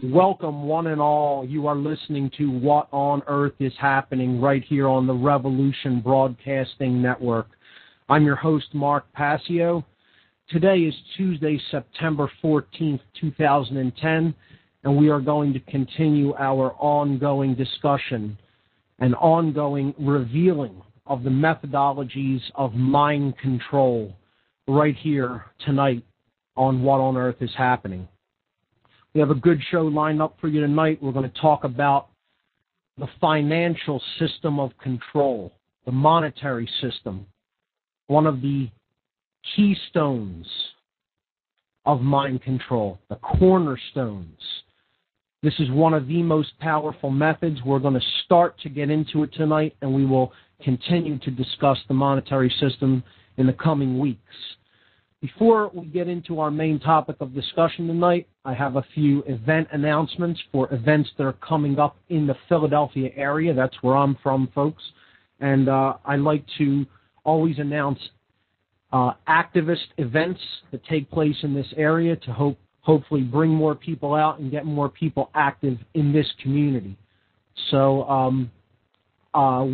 Welcome, one and all. You are listening to What on Earth is Happening right here on the Revolution Broadcasting Network. I'm your host, Mark Passio. Today is Tuesday, September 14th, 2010, and we are going to continue our ongoing discussion and ongoing revealing of the methodologies of mind control right here tonight on What on Earth is Happening. We have a good show lined up for you tonight. We're going to talk about the financial system of control, the monetary system, one of the keystones of mind control, the cornerstones. This is one of the most powerful methods. We're going to start to get into it tonight, and we will continue to discuss the monetary system in the coming weeks. Before we get into our main topic of discussion tonight, I have a few event announcements for events that are coming up in the Philadelphia area. That's where I'm from, folks. And I like to always announce activist events that take place in this area to hopefully bring more people out and get more people active in this community. So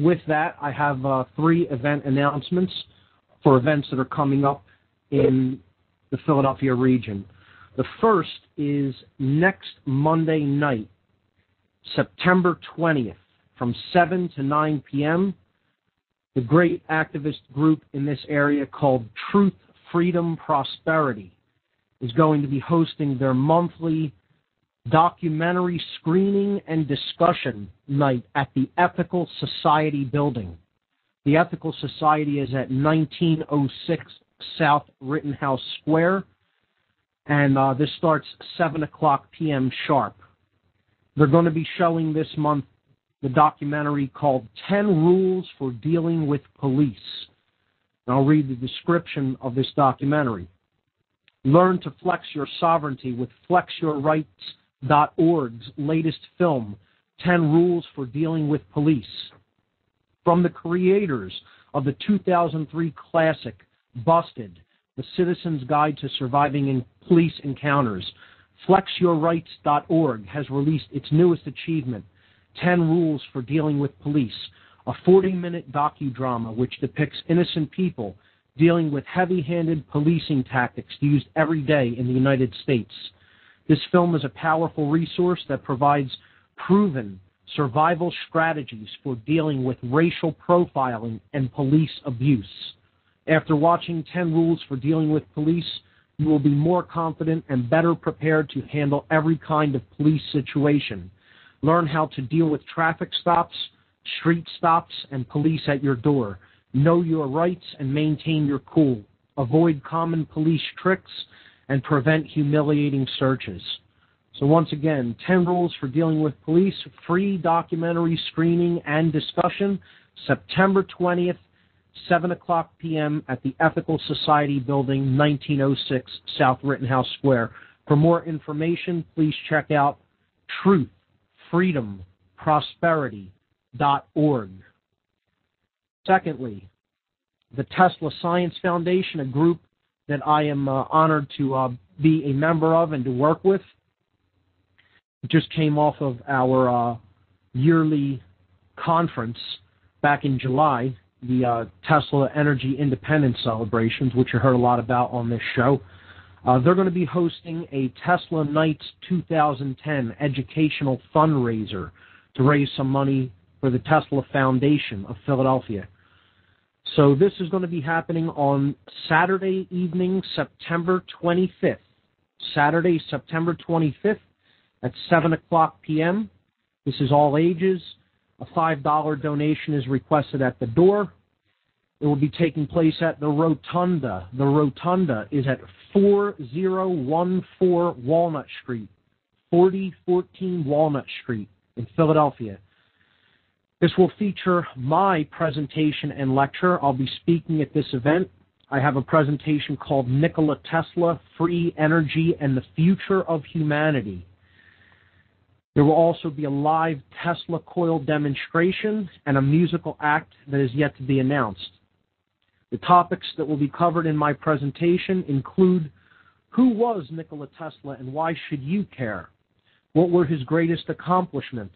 with that, I have 3 event announcements for events that are coming up in the Philadelphia region. The first is next Monday night, September 20th, from 7 to 9 p.m., the great activist group in this area called Truth, Freedom, Prosperity is going to be hosting their monthly documentary screening and discussion night at the Ethical Society building. The Ethical Society is at 1906 South Rittenhouse Square, and this starts 7 o'clock p.m. sharp. They're going to be showing this month the documentary called 10 Rules for Dealing with Police. And I'll read the description of this documentary. Learn to flex your sovereignty with FlexYourRights.org's latest film, 10 Rules for Dealing with Police. From the creators of the 2003 classic, Busted, The Citizen's Guide to Surviving in Police Encounters, FlexYourRights.org has released its newest achievement, 10 Rules for Dealing with Police, a 40-minute docudrama which depicts innocent people dealing with heavy-handed policing tactics used every day in the United States. This film is a powerful resource that provides proven survival strategies for dealing with racial profiling and police abuse. After watching 10 Rules for Dealing with Police, you will be more confident and better prepared to handle every kind of police situation. Learn how to deal with traffic stops, street stops, and police at your door. Know your rights and maintain your cool. Avoid common police tricks and prevent humiliating searches. So once again, 10 Rules for Dealing with Police, free documentary screening and discussion, September 20th, 7 o'clock p.m. at the Ethical Society building, 1906 South Rittenhouse Square. For more information, please check out truthfreedomprosperity.org. Secondly, the Tesla Science Foundation, a group that I am honored to be a member of and to work with, just came off of our yearly conference back in July, the Tesla Energy Independence Celebrations, which you heard a lot about on this show. They're going to be hosting a Tesla Nights 2010 educational fundraiser to raise some money for the Tesla Foundation of Philadelphia. So this is going to be happening on Saturday evening, September 25th. Saturday, September 25th at 7 o'clock p.m. This is all ages. A $5 donation is requested at the door. It will be taking place at the Rotunda. The Rotunda is at 4014 Walnut Street, 4014 Walnut Street in Philadelphia. This will feature my presentation and lecture. I'll be speaking at this event. I have a presentation called Nikola Tesla, Free Energy and the Future of Humanity. There will also be a live Tesla coil demonstration and a musical act that is yet to be announced. The topics that will be covered in my presentation include: who was Nikola Tesla and why should you care? What were his greatest accomplishments?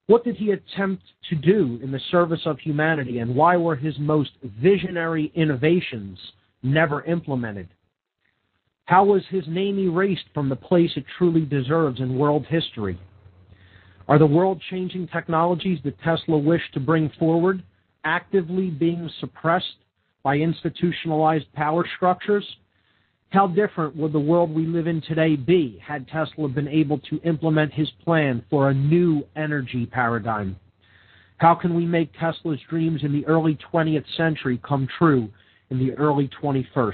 What did he attempt to do in the service of humanity, and why were his most visionary innovations never implemented? How was his name erased from the place it truly deserves in world history? Are the world-changing technologies that Tesla wished to bring forward actively being suppressed by institutionalized power structures? How different would the world we live in today be had Tesla been able to implement his plan for a new energy paradigm? How can we make Tesla's dreams in the early 20th century come true in the early 21st?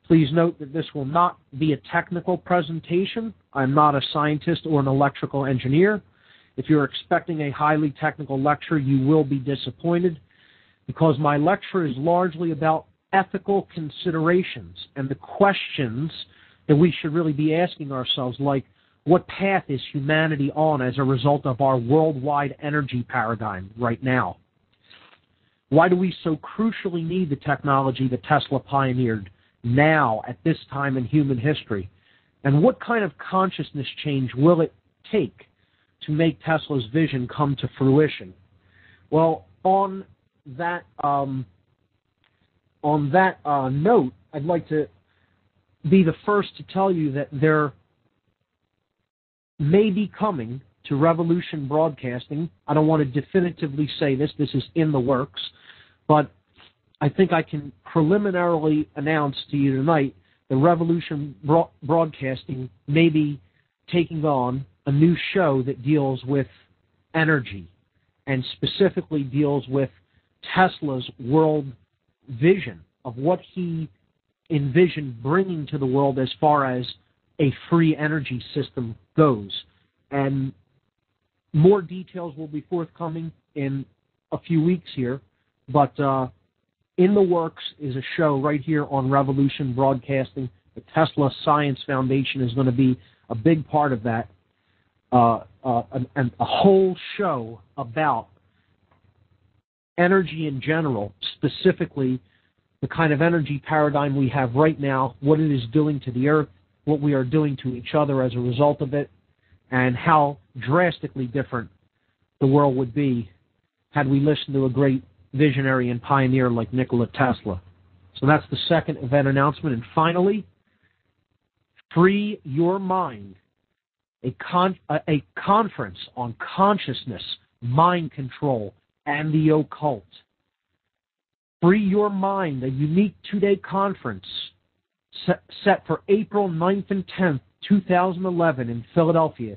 Please note that this will not be a technical presentation. I'm not a scientist or an electrical engineer. If you're expecting a highly technical lecture, you will be disappointed, because my lecture is largely about ethical considerations and the questions that we should really be asking ourselves, like, what path is humanity on as a result of our worldwide energy paradigm right now? Why do we so crucially need the technology that Tesla pioneered now at this time in human history? And what kind of consciousness change will it take to make Tesla's vision come to fruition? Well, on that note, I'd like to be the first to tell you that there may be coming to Revolution Broadcasting. I don't want to definitively say this. This is in the works. But I think I can preliminarily announce to you tonight that Revolution Broadcasting may be taking on a new show that deals with energy and specifically deals with Tesla's world vision of what he envisioned bringing to the world as far as a free energy system goes. And more details will be forthcoming in a few weeks here, but in the works is a show right here on Revolution Broadcasting. The Tesla Science Foundation is going to be a big part of that, and a whole show about energy in general, specifically the kind of energy paradigm we have right now, what it is doing to the earth, what we are doing to each other as a result of it, and how drastically different the world would be had we listened to a great visionary and pioneer like Nikola Tesla. So that's the second event announcement. And finally, Free Your Mind, a conference on consciousness, mind control, and the occult. Free Your Mind, a unique two-day conference set for April 9th and 10th, 2011 in Philadelphia,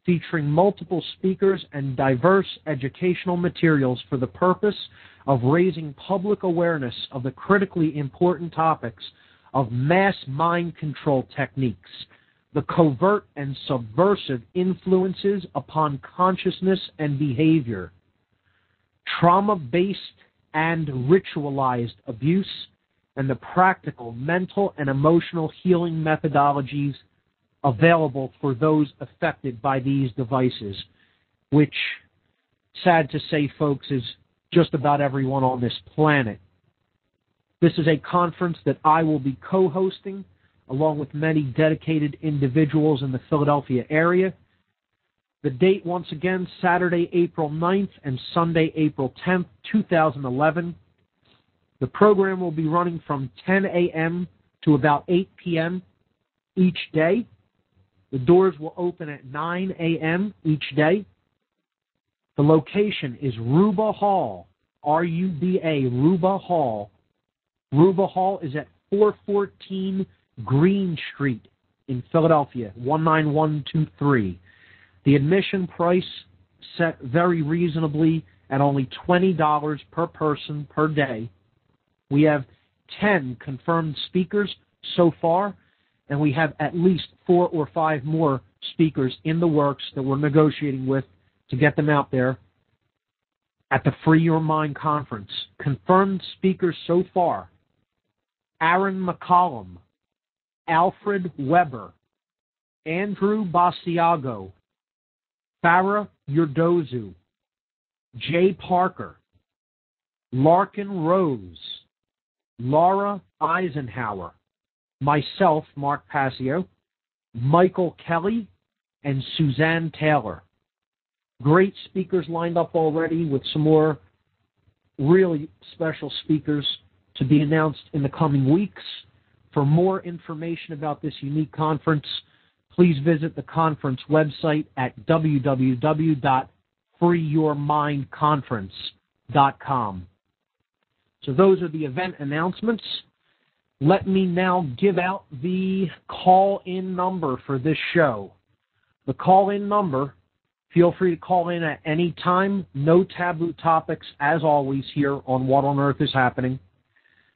featuring multiple speakers and diverse educational materials for the purpose of raising public awareness of the critically important topics of mass mind control techniques, the covert and subversive influences upon consciousness and behavior, trauma-based and ritualized abuse, and the practical mental and emotional healing methodologies available for those affected by these devices, which, sad to say, folks, is just about everyone on this planet. This is a conference that I will be co-hosting, along with many dedicated individuals in the Philadelphia area. The date, once again, Saturday, April 9th and Sunday, April 10th, 2011. The program will be running from 10 a.m. to about 8 p.m. each day. The doors will open at 9 a.m. each day. The location is Ruba Hall, R-U-B-A, Ruba Hall. Ruba Hall is at 414 Green Street in Philadelphia, 19123. The admission price set very reasonably at only $20 per person per day. We have 10 confirmed speakers so far, and we have at least 4 or 5 more speakers in the works that we're negotiating with to get them out there at the Free Your Mind Conference. Confirmed speakers so far: Aaron McCollum, Alfred Weber, Andrew Basiago, Farah Yurdozu, Jay Parker, Larkin Rose, Laura Eisenhower, myself, Mark Passio, Michael Kelly, and Suzanne Taylor. Great speakers lined up already with some more really special speakers to be announced in the coming weeks. For more information about this unique conference, please visit the conference website at www.freeyourmindconference.com. So those are the event announcements. Let me now give out the call-in number for this show. The call-in number, feel free to call in at any time. No taboo topics, as always, here on What on Earth is Happening.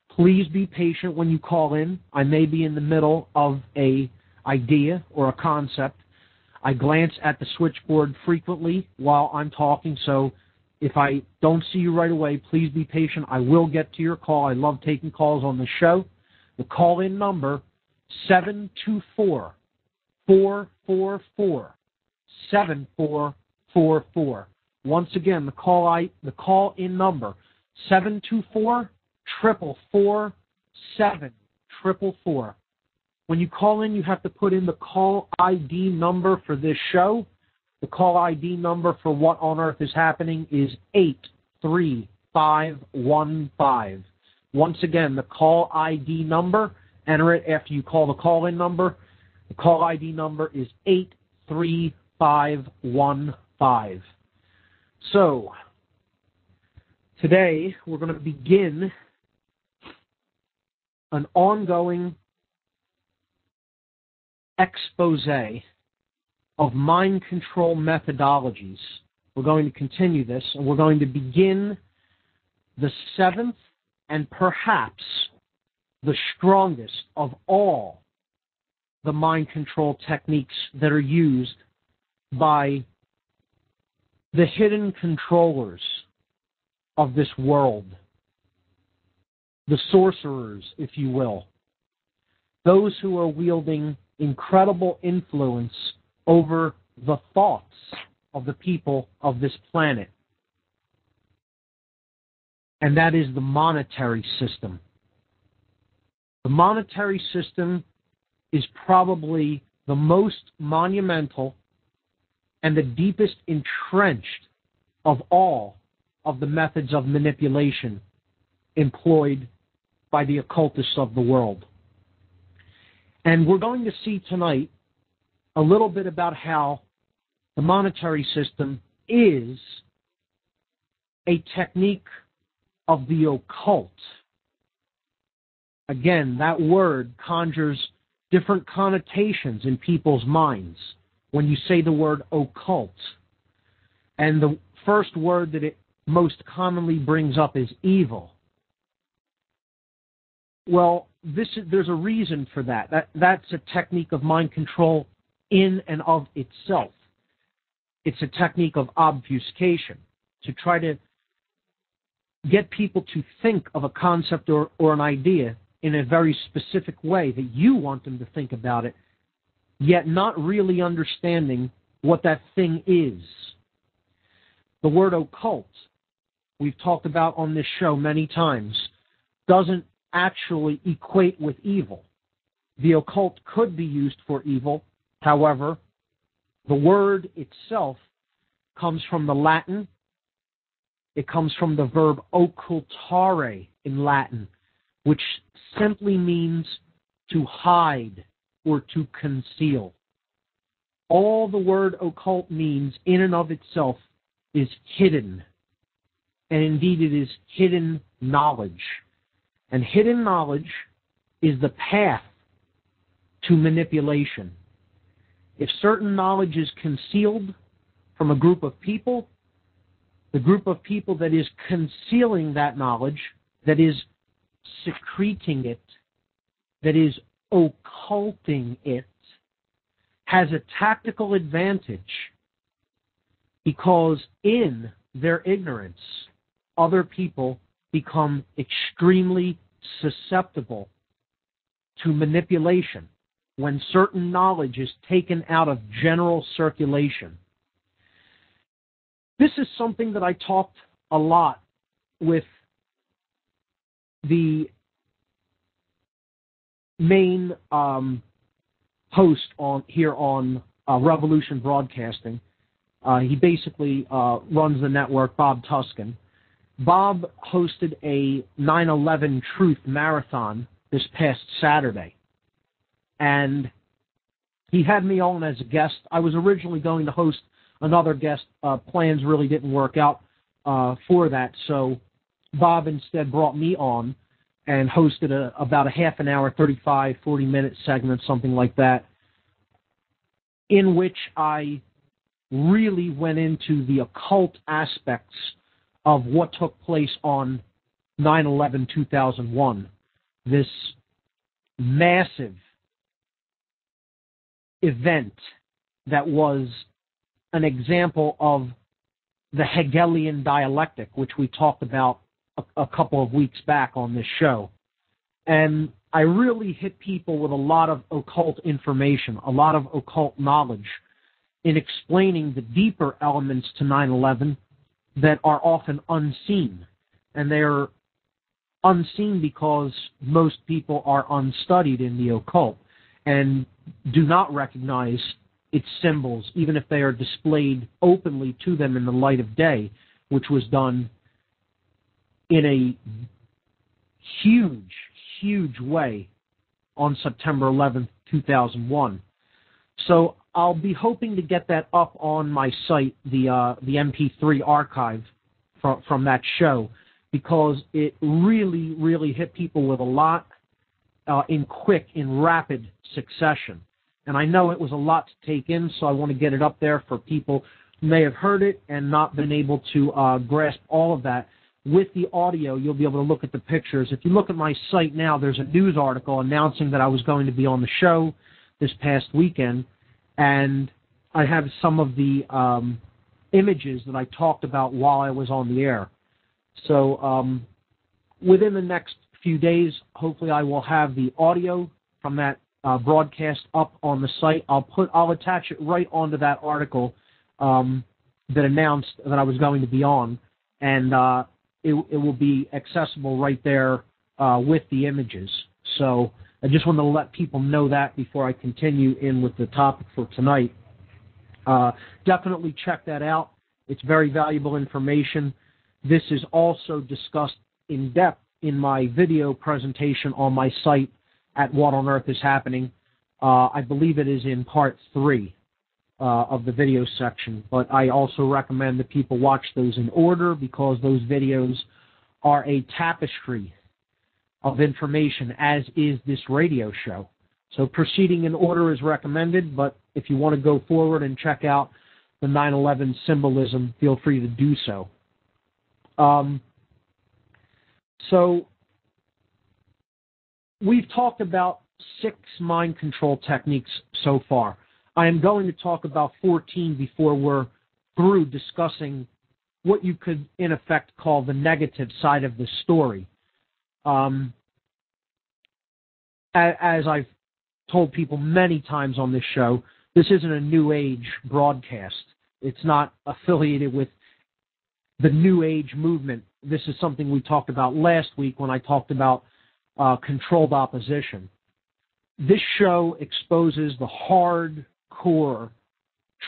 Please be patient when you call in. I may be in the middle of an idea or a concept. I glance at the switchboard frequently while I'm talking, so if I don't see you right away, please be patient. I will get to your call. I love taking calls on the show. The call-in number, 724-444-7444. Once again, the call-in number, 724-444-7444. When you call in, you have to put in the call ID number for this show. The call ID number for What on Earth is Happening is 83515. Once again, the call ID number, enter it after you call the call-in number. The call ID number is 83515. So, today we're going to begin an ongoing expose of mind control methodologies. We're going to continue this, and we're going to begin the seventh and perhaps the strongest of all the mind control techniques that are used by the hidden controllers of this world, the sorcerers, if you will, those who are wielding incredible influence over the thoughts of the people of this planet. And that is the monetary system. The monetary system is probably the most monumental and the deepest entrenched of all of the methods of manipulation employed by the occultists of the world. And we're going to see tonight a little bit about how the monetary system is a technique of the occult. Again, that word conjures different connotations in people's minds when you say the word occult. And the first word that it most commonly brings up is evil. Well, there's a reason for that. That's a technique of mind control in and of itself. It's a technique of obfuscation to try to get people to think of a concept or an idea in a very specific way that you want them to think about it, yet not really understanding what that thing is. The word occult, we've talked about on this show many times, doesn't actually equate with evil. The occult could be used for evil. However, the word itself comes from the Latin. It comes from the verb occultare in Latin, which simply means to hide or to conceal. All the word occult means in and of itself is hidden. And indeed it is hidden knowledge. And hidden knowledge is the path to manipulation. If certain knowledge is concealed from a group of people, the group of people that is concealing that knowledge, that is secreting it, that is occulting it, has a tactical advantage because in their ignorance, other people become extremely susceptible to manipulation when certain knowledge is taken out of general circulation. This is something that I talked a lot with the main host here on Revolution Broadcasting. He basically runs the network, Bob Tuscan. Bob hosted a 9/11 Truth Marathon this past Saturday, and he had me on as a guest. I was originally going to host another guest. Plans really didn't work out for that, so Bob instead brought me on and hosted about a half an hour, 35, 40-minute segment, something like that, in which I really went into the occult aspects of what took place on 9/11/2001, this massive event that was an example of the Hegelian dialectic, which we talked about a couple of weeks back on this show. And I really hit people with a lot of occult information, a lot of occult knowledge in explaining the deeper elements to 9/11 that are often unseen. And they're unseen because most people are unstudied in the occult and do not recognize its symbols, even if they are displayed openly to them in the light of day, which was done in a huge, huge way on September 11th, 2001. So I'll be hoping to get that up on my site, the MP3 archive from that show, because it really, really hit people with a lot in rapid succession. And I know it was a lot to take in, so I want to get it up there for people who may have heard it and not been able to grasp all of that. With the audio, you'll be able to look at the pictures. If you look at my site now, there's a news article announcing that I was going to be on the show this past weekend, and I have some of the images that I talked about while I was on the air. So within the next few days, hopefully I will have the audio from that broadcast up on the site. I'll attach it right onto that article that announced that I was going to be on, and it will be accessible right there with the images. So I just wanted to let people know that before I continue in with the topic for tonight. Definitely check that out. It's very valuable information. This is also discussed in depth in my video presentation on my site at What on Earth is Happening. I believe it is in part 3 of the video section, but I also recommend that people watch those in order because those videos are a tapestry of information, as is this radio show. So proceeding in order is recommended, but if you want to go forward and check out the 9/11 symbolism, feel free to do so. So we've talked about 6 mind control techniques so far. I am going to talk about 14 before we're through discussing what you could, in effect, call the negative side of the story. As I've told people many times on this show, this isn't a New Age broadcast. It's not affiliated with the New Age movement. This is something we talked about last week when I talked about controlled opposition. This show exposes the hardcore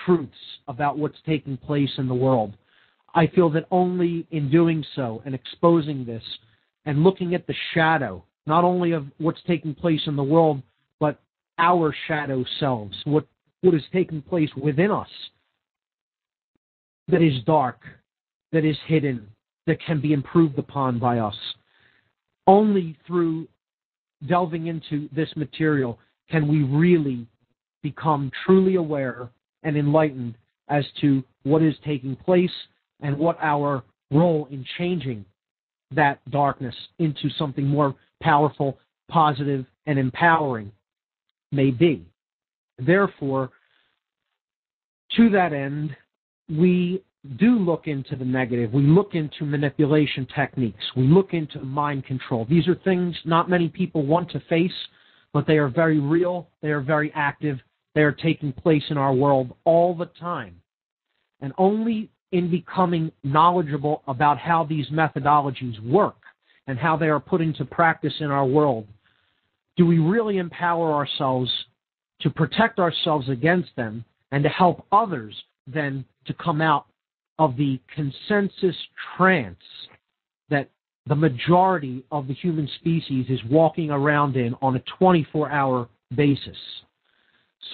truths about what's taking place in the world. I feel that only in doing so and exposing this and looking at the shadow, not only of what's taking place in the world, but our shadow selves, what is taking place within us that is dark, that is hidden, that can be improved upon by us. Only through delving into this material can we really become truly aware and enlightened as to what is taking place and what our role in changing that darkness into something more powerful, positive, and empowering may be. Therefore, to that end, we do look into the negative. We look into manipulation techniques. We look into mind control. These are things not many people want to face, but they are very real. They are very active. They are taking place in our world all the time. And only in becoming knowledgeable about how these methodologies work and how they are put into practice in our world do we really empower ourselves to protect ourselves against them and to help others then to come out of the consensus trance that the majority of the human species is walking around in on a 24-hour basis.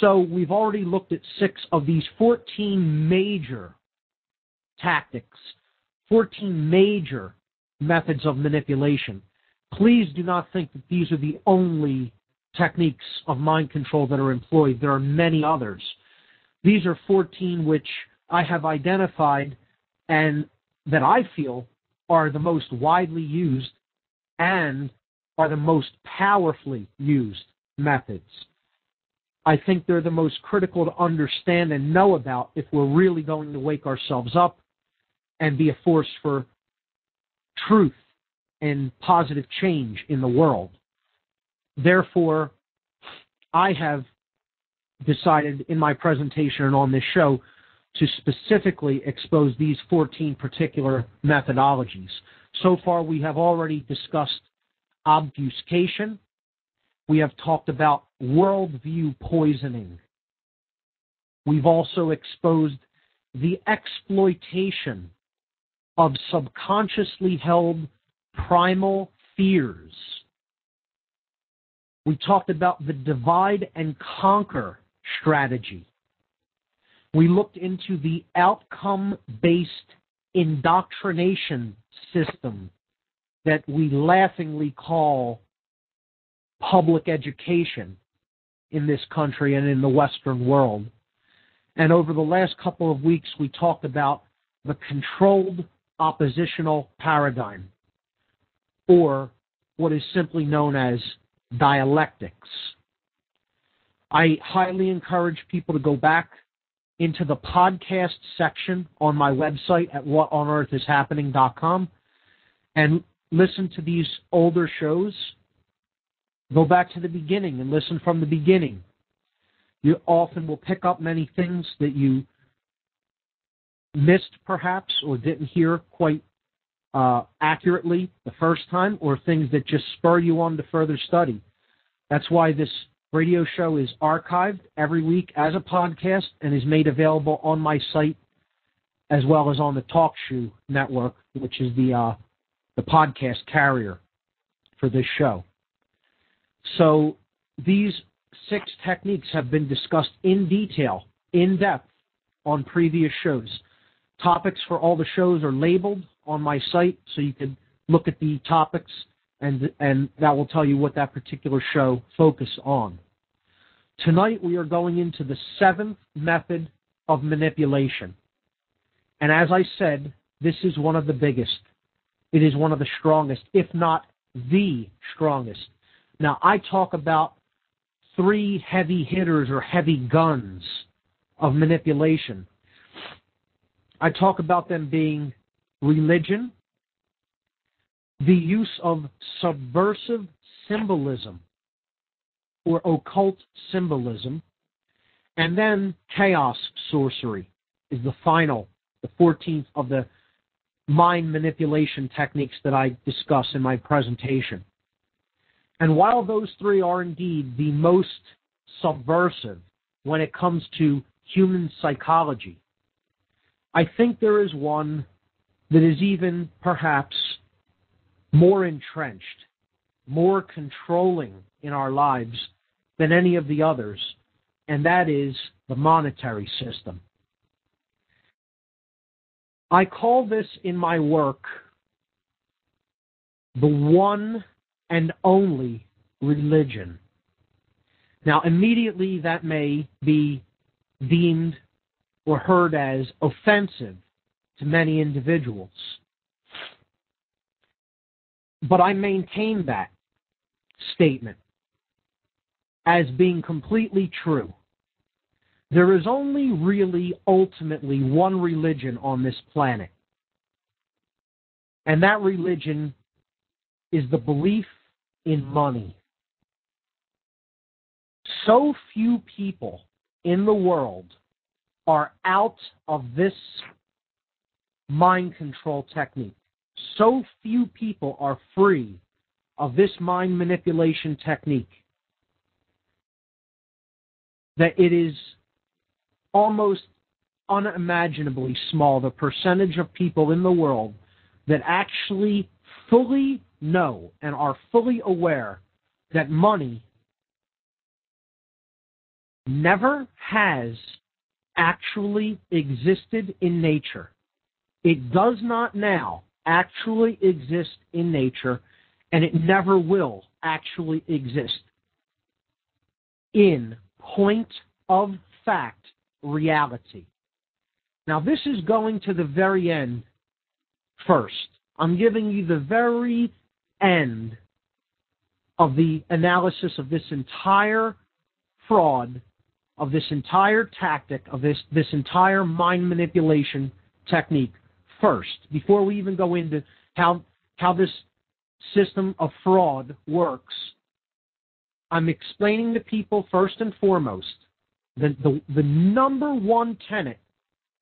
So we've already looked at 6 of these 14 major tactics, 14 major methods of manipulation. Please do not think that these are the only techniques of mind control that are employed. There are many others. These are 14 which I have identified and that I feel are the most widely used and are the most powerfully used methods. I think they're the most critical to understand and know about if we're really going to wake ourselves up and be a force for truth and positive change in the world. Therefore, I have decided in my presentation and on this show to specifically expose these 14 particular methodologies. So far, we have already discussed obfuscation. We have talked about worldview poisoning. We've also exposed the exploitation of subconsciously held primal fears. We talked about the divide and conquer strategy. We looked into the outcome-based indoctrination system that we laughingly call public education in this country and in the Western world. And over the last couple of weeks, we talked about the controlled oppositional paradigm, or what is simply known as dialectics. I highly encourage people to go back into the podcast section on my website at whatonearthishappening.com and listen to these older shows. Go back to the beginning and listen from the beginning. You often will pick up many things that you missed perhaps or didn't hear quite accurately the first time, or things that just spur you on to further study. That's why this radio show is archived every week as a podcast and is made available on my site as well as on the TalkShoe network, which is the podcast carrier for this show. So these 6 techniques have been discussed in detail, in depth, on previous shows. Topics for all the shows are labeled on my site, so you can look at the topics, and that will tell you what that particular show focuses on. Tonight we are going into the 7th method of manipulation. And as I said, this is one of the biggest. It is one of the strongest, if not the strongest. Now, I talk about 3 heavy hitters or heavy guns of manipulation. I talk about them being religion, the use of subversive symbolism or occult symbolism, and then chaos sorcery is the 14th of the mind manipulation techniques that I discuss in my presentation. And while those 3 are indeed the most subversive when it comes to human psychology, I think there is one that is even perhaps more entrenched, more controlling in our lives than any of the others, and that is the monetary system. I call this in my work the one and only religion. Now, immediately that may be deemed or heard as offensive to many individuals. But I maintain that statement as being completely true. There is only really ultimately one religion on this planet. And that religion is the belief in money. So few people in the world are out of this mind control technique. So few people are free of this mind manipulation technique that it is almost unimaginably small, the percentage of people in the world that actually fully know and are fully aware that money never has actually existed in nature. It does not now actually exist in nature, and it never will actually exist in point of fact reality. Now, this is going to the very end first. I'm giving you the very end of the analysis of this entire fraud, of this entire tactic, of this entire mind manipulation technique first, before we even go into how this system of fraud works. I'm explaining to people first and foremost the number one tenet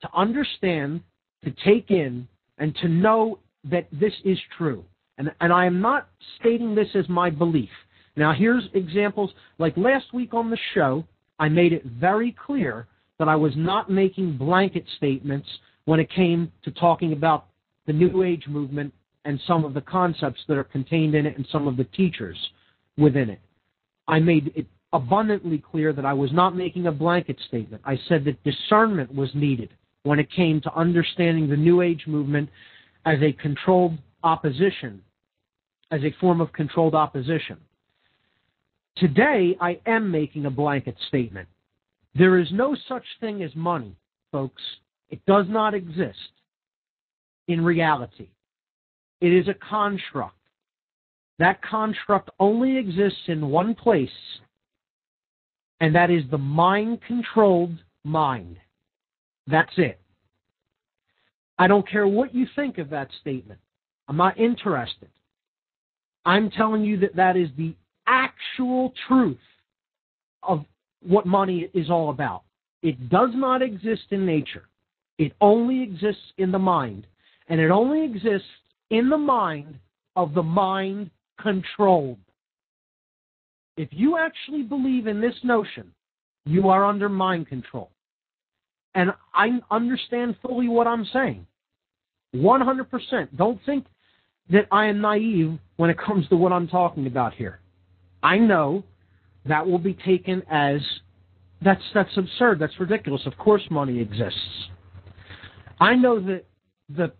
to understand, to take in, and to know that this is true. And I am not stating this as my belief. Now, here's examples. Like last week on the show, I made it very clear that I was not making blanket statements when it came to talking about the New Age movement and some of the concepts that are contained in it and some of the teachers within it. I made it abundantly clear that I was not making a blanket statement. I said that discernment was needed when it came to understanding the New Age movement as a controlled opposition, as a form of controlled opposition. Today, I am making a blanket statement. There is no such thing as money, folks. It does not exist in reality. It is a construct. That construct only exists in one place, and that is the mind-controlled mind. That's it. I don't care what you think of that statement. I'm not interested. I'm telling you that that is the actual truth of what money is all about. It does not exist in nature. It only exists in the mind. And it only exists in the mind of the mind controlled. If you actually believe in this notion, you are under mind control. And I understand fully what I'm saying. 100%. Don't think that I am naive when it comes to what I'm talking about here. I know that will be taken as, that's absurd, that's ridiculous. Of course money exists. I know that the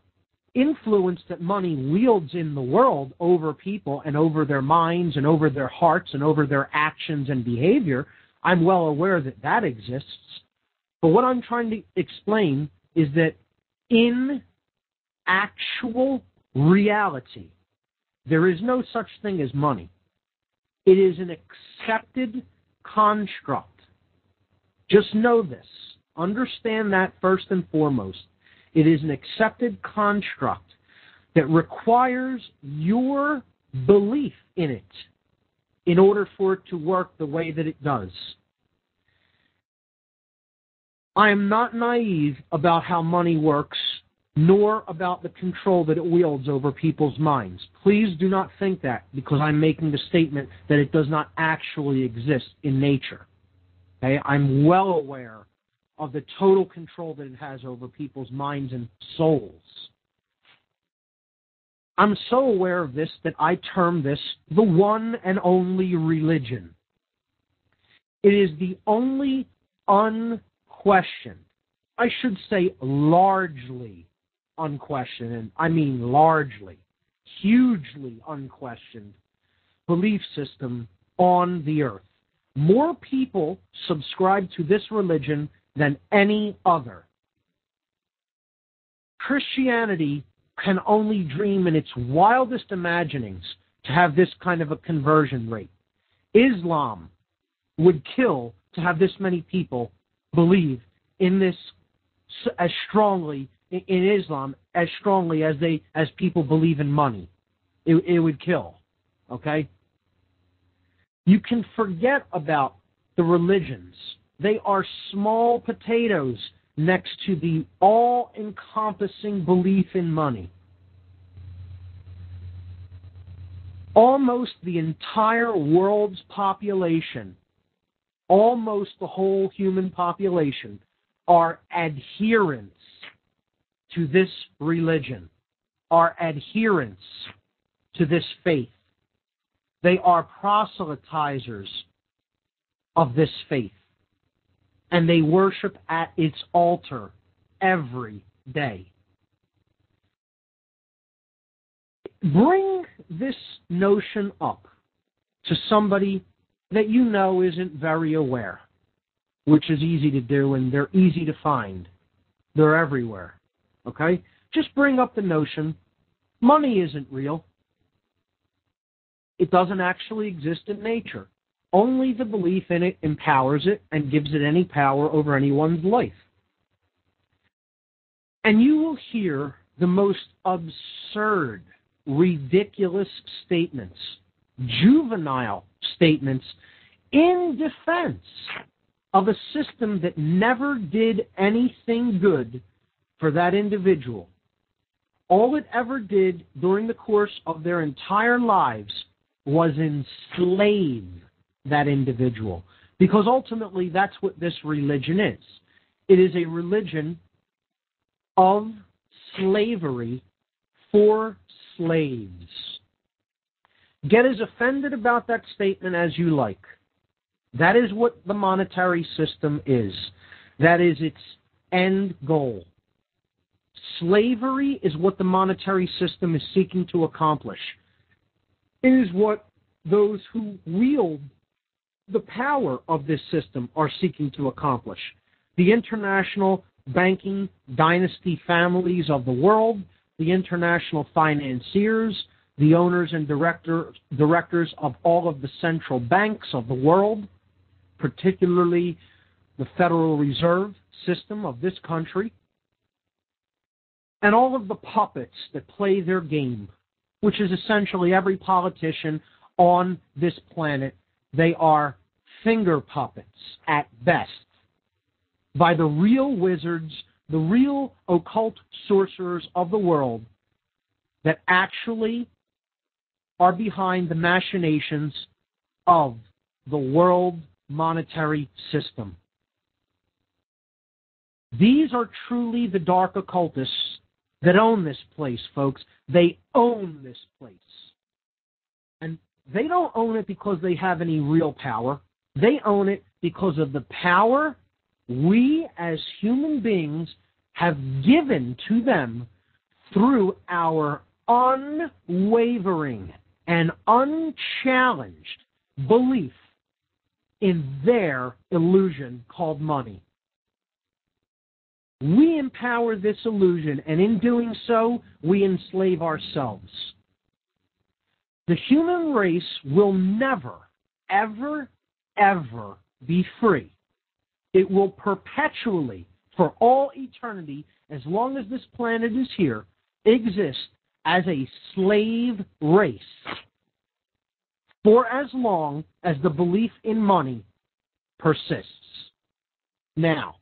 influence that money wields in the world over people and over their minds and over their hearts and over their actions and behavior, I'm well aware that that exists. But what I'm trying to explain is that in actual reality, there is no such thing as money. It is an accepted construct. Just know this. Understand that first and foremost. It is an accepted construct that requires your belief in it in order for it to work the way that it does. I am not naive about how money works, nor about the control that it wields over people's minds. Please do not think that because I'm making the statement that it does not actually exist in nature. Okay? I'm well aware of the total control that it has over people's minds and souls. I'm so aware of this that I term this the one and only religion. It is the only unquestioned, I should say largely unquestioned, and I mean largely, hugely unquestioned belief system on the earth. More people subscribe to this religion than any other. Christianity can only dream in its wildest imaginings to have this kind of a conversion rate. Islam would kill to have this many people believe in this as strongly, in Islam, as strongly as people believe in money. It would kill. Okay? You can forget about the religions. They are small potatoes next to the all-encompassing belief in money. Almost the entire world's population, almost the whole human population, are adherents to this religion, are adherents to this faith. They are proselytizers of this faith, and they worship at its altar every day. Bring this notion up to somebody that you know isn't very aware, which is easy to do, and they're easy to find. They're everywhere, okay? Just bring up the notion, money isn't real. It doesn't actually exist in nature. Only the belief in it empowers it and gives it any power over anyone's life. And you will hear the most absurd, ridiculous statements, juvenile statements in defense of a system that never did anything good for that individual. All it ever did during the course of their entire lives was enslave that individual. Because ultimately that's what this religion is. It is a religion of slavery for slaves. Get as offended about that statement as you like. That is what the monetary system is. That is its end goal. Slavery is what the monetary system is seeking to accomplish. It is what those who wield the power of this system are seeking to accomplish. The international banking dynasty families of the world, the international financiers, the owners and directors of all of the central banks of the world, particularly the Federal Reserve System of this country, and all of the puppets that play their game, which is essentially every politician on this planet. They are finger puppets at best by the real wizards, the real occult sorcerers of the world that actually are behind the machinations of the world monetary system. These are truly the dark occultists that own this place, folks. They own this place. And they don't own it because they have any real power. They own it because of the power we as human beings have given to them through our unwavering and unchallenged belief in their illusion called money. We empower this illusion, and in doing so, we enslave ourselves. The human race will never, ever, ever be free. It will perpetually, for all eternity, as long as this planet is here, exist as a slave race for as long as the belief in money persists. Now,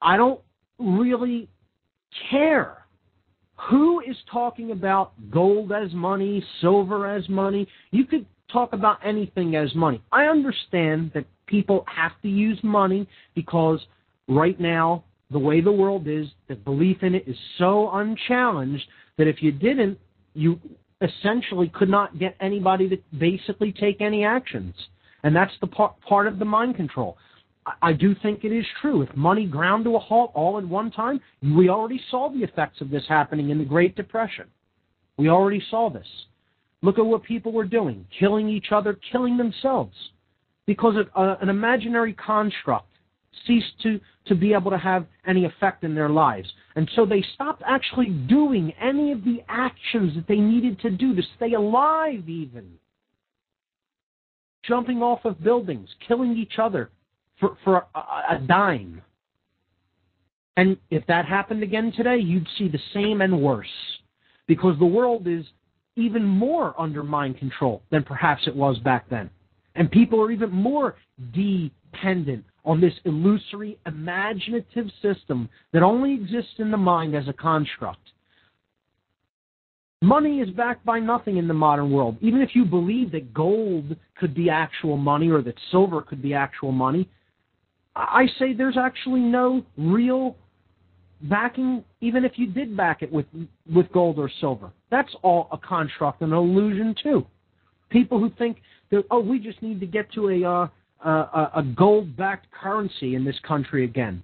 I don't really care who is talking about gold as money, silver as money. You could talk about anything as money. I understand that people have to use money because right now, the way the world is, the belief in it is so unchallenged that if you didn't, you essentially could not get anybody to basically take any actions. And that's the part of the mind control. I do think it is true. If money ground to a halt all at one time, we already saw the effects of this happening in the Great Depression. We already saw this. Look at what people were doing, killing each other, killing themselves, because an imaginary construct ceased to be able to have any effect in their lives. And so they stopped actually doing any of the actions that they needed to do to stay alive even. Jumping off of buildings, killing each other for a dime. And if that happened again today, you'd see the same and worse, because the world is even more under mind control than perhaps it was back then. And people are even more dependent on this illusory, imaginative system that only exists in the mind as a construct. Money is backed by nothing in the modern world. Even if you believe that gold could be actual money or that silver could be actual money, I say there's actually no real backing, even if you did back it with gold or silver. That's all a construct, an illusion too. People who think that, we just need to get to a gold-backed currency in this country again.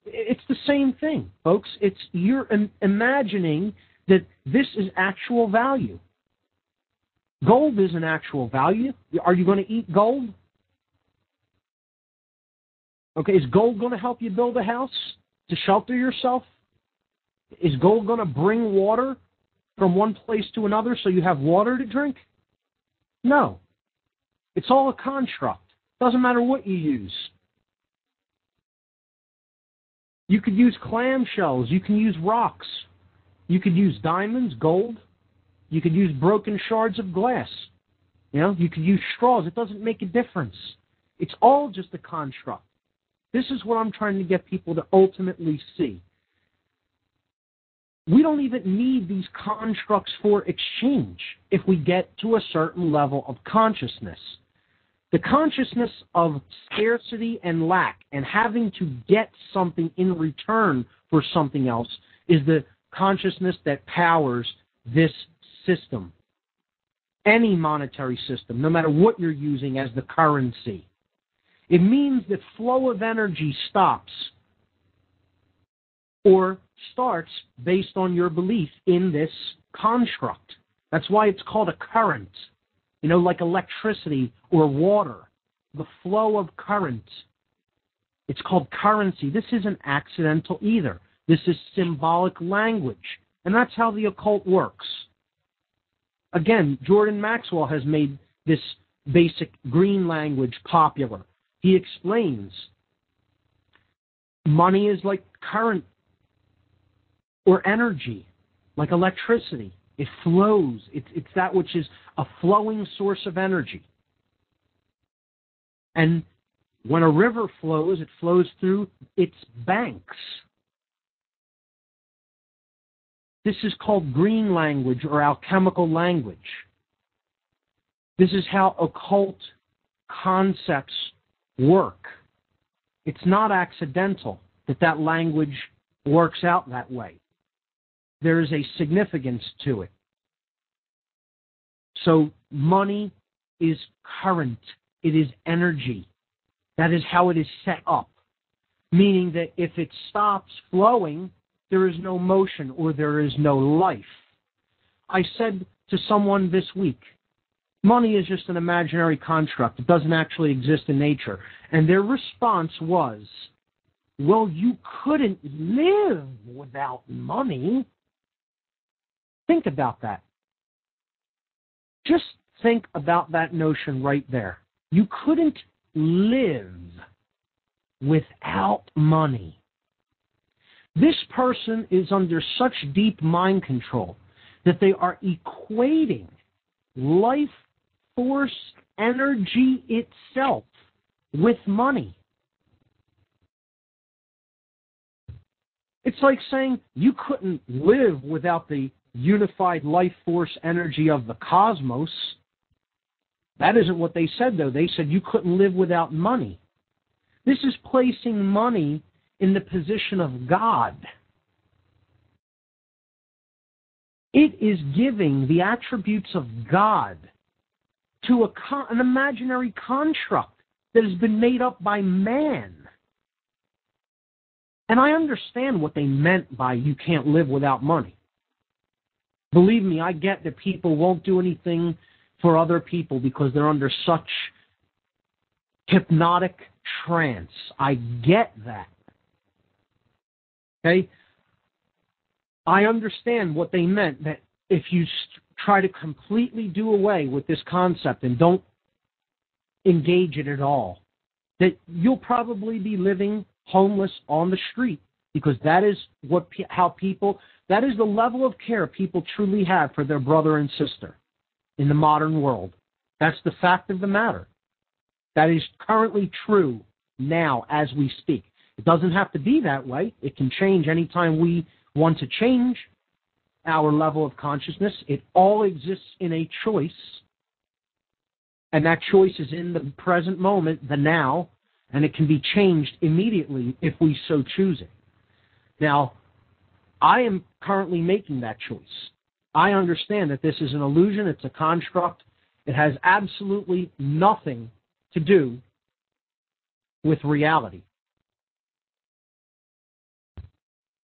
It's the same thing, folks. You're imagining that this is actual value. Gold is an actual value. Are you going to eat gold? Okay, is gold going to help you build a house to shelter yourself? Is gold going to bring water from one place to another so you have water to drink? No. It's all a construct. Doesn't matter what you use. You could use clamshells. You can use rocks. You could use diamonds, gold. You could use broken shards of glass. You could use straws. It doesn't make a difference. It's all just a construct. This is what I'm trying to get people to ultimately see. We don't even need these constructs for exchange if we get to a certain level of consciousness. The consciousness of scarcity and lack and having to get something in return for something else is the consciousness that powers this system. Any monetary system, no matter what you're using as the currency. It means that flow of energy stops or starts based on your belief in this construct. That's why it's called a current. Like electricity or water, the flow of current. It's called currency. This isn't accidental either. This is symbolic language. And that's how the occult works. Again, Jordan Maxwell has made this basic green language popular. He explains money is like current or energy, like electricity. It flows. It's that which is a flowing source of energy. And when a river flows, it flows through its banks. This is called green language or alchemical language. This is how occult concepts work. It's not accidental that language works out that way. There is a significance to it. So money is current. It is energy. That is how it is set up. Meaning that if it stops flowing, there is no motion or there is no life. I said to someone this week, money is just an imaginary construct. It doesn't actually exist in nature. And their response was, well, you couldn't live without money. Think about that. Just think about that notion right there. You couldn't live without money. This person is under such deep mind control that they are equating life force energy itself with money. It's like saying you couldn't live without the unified life force energy of the cosmos. That isn't what they said, though. They said you couldn't live without money. This is placing money in the position of God. It is giving the attributes of God to an imaginary construct that has been made up by man. And I understand what they meant by you can't live without money. Believe me, I get that people won't do anything for other people because they're under such hypnotic trance. I get that. Okay? I understand what they meant, that if you try to completely do away with this concept and don't engage it at all, that you'll probably be living homeless on the street, because that is that is the level of care people truly have for their brother and sister in the modern world. That's the fact of the matter. That is currently true now as we speak. It doesn't have to be that way. It can change anytime we want to change our level of consciousness. It all exists in a choice, and that choice is in the present moment, the now. and it can be changed immediately if we so choose it. Now, I am currently making that choice. I understand that this is an illusion, it's a construct, it has absolutely nothing to do with reality.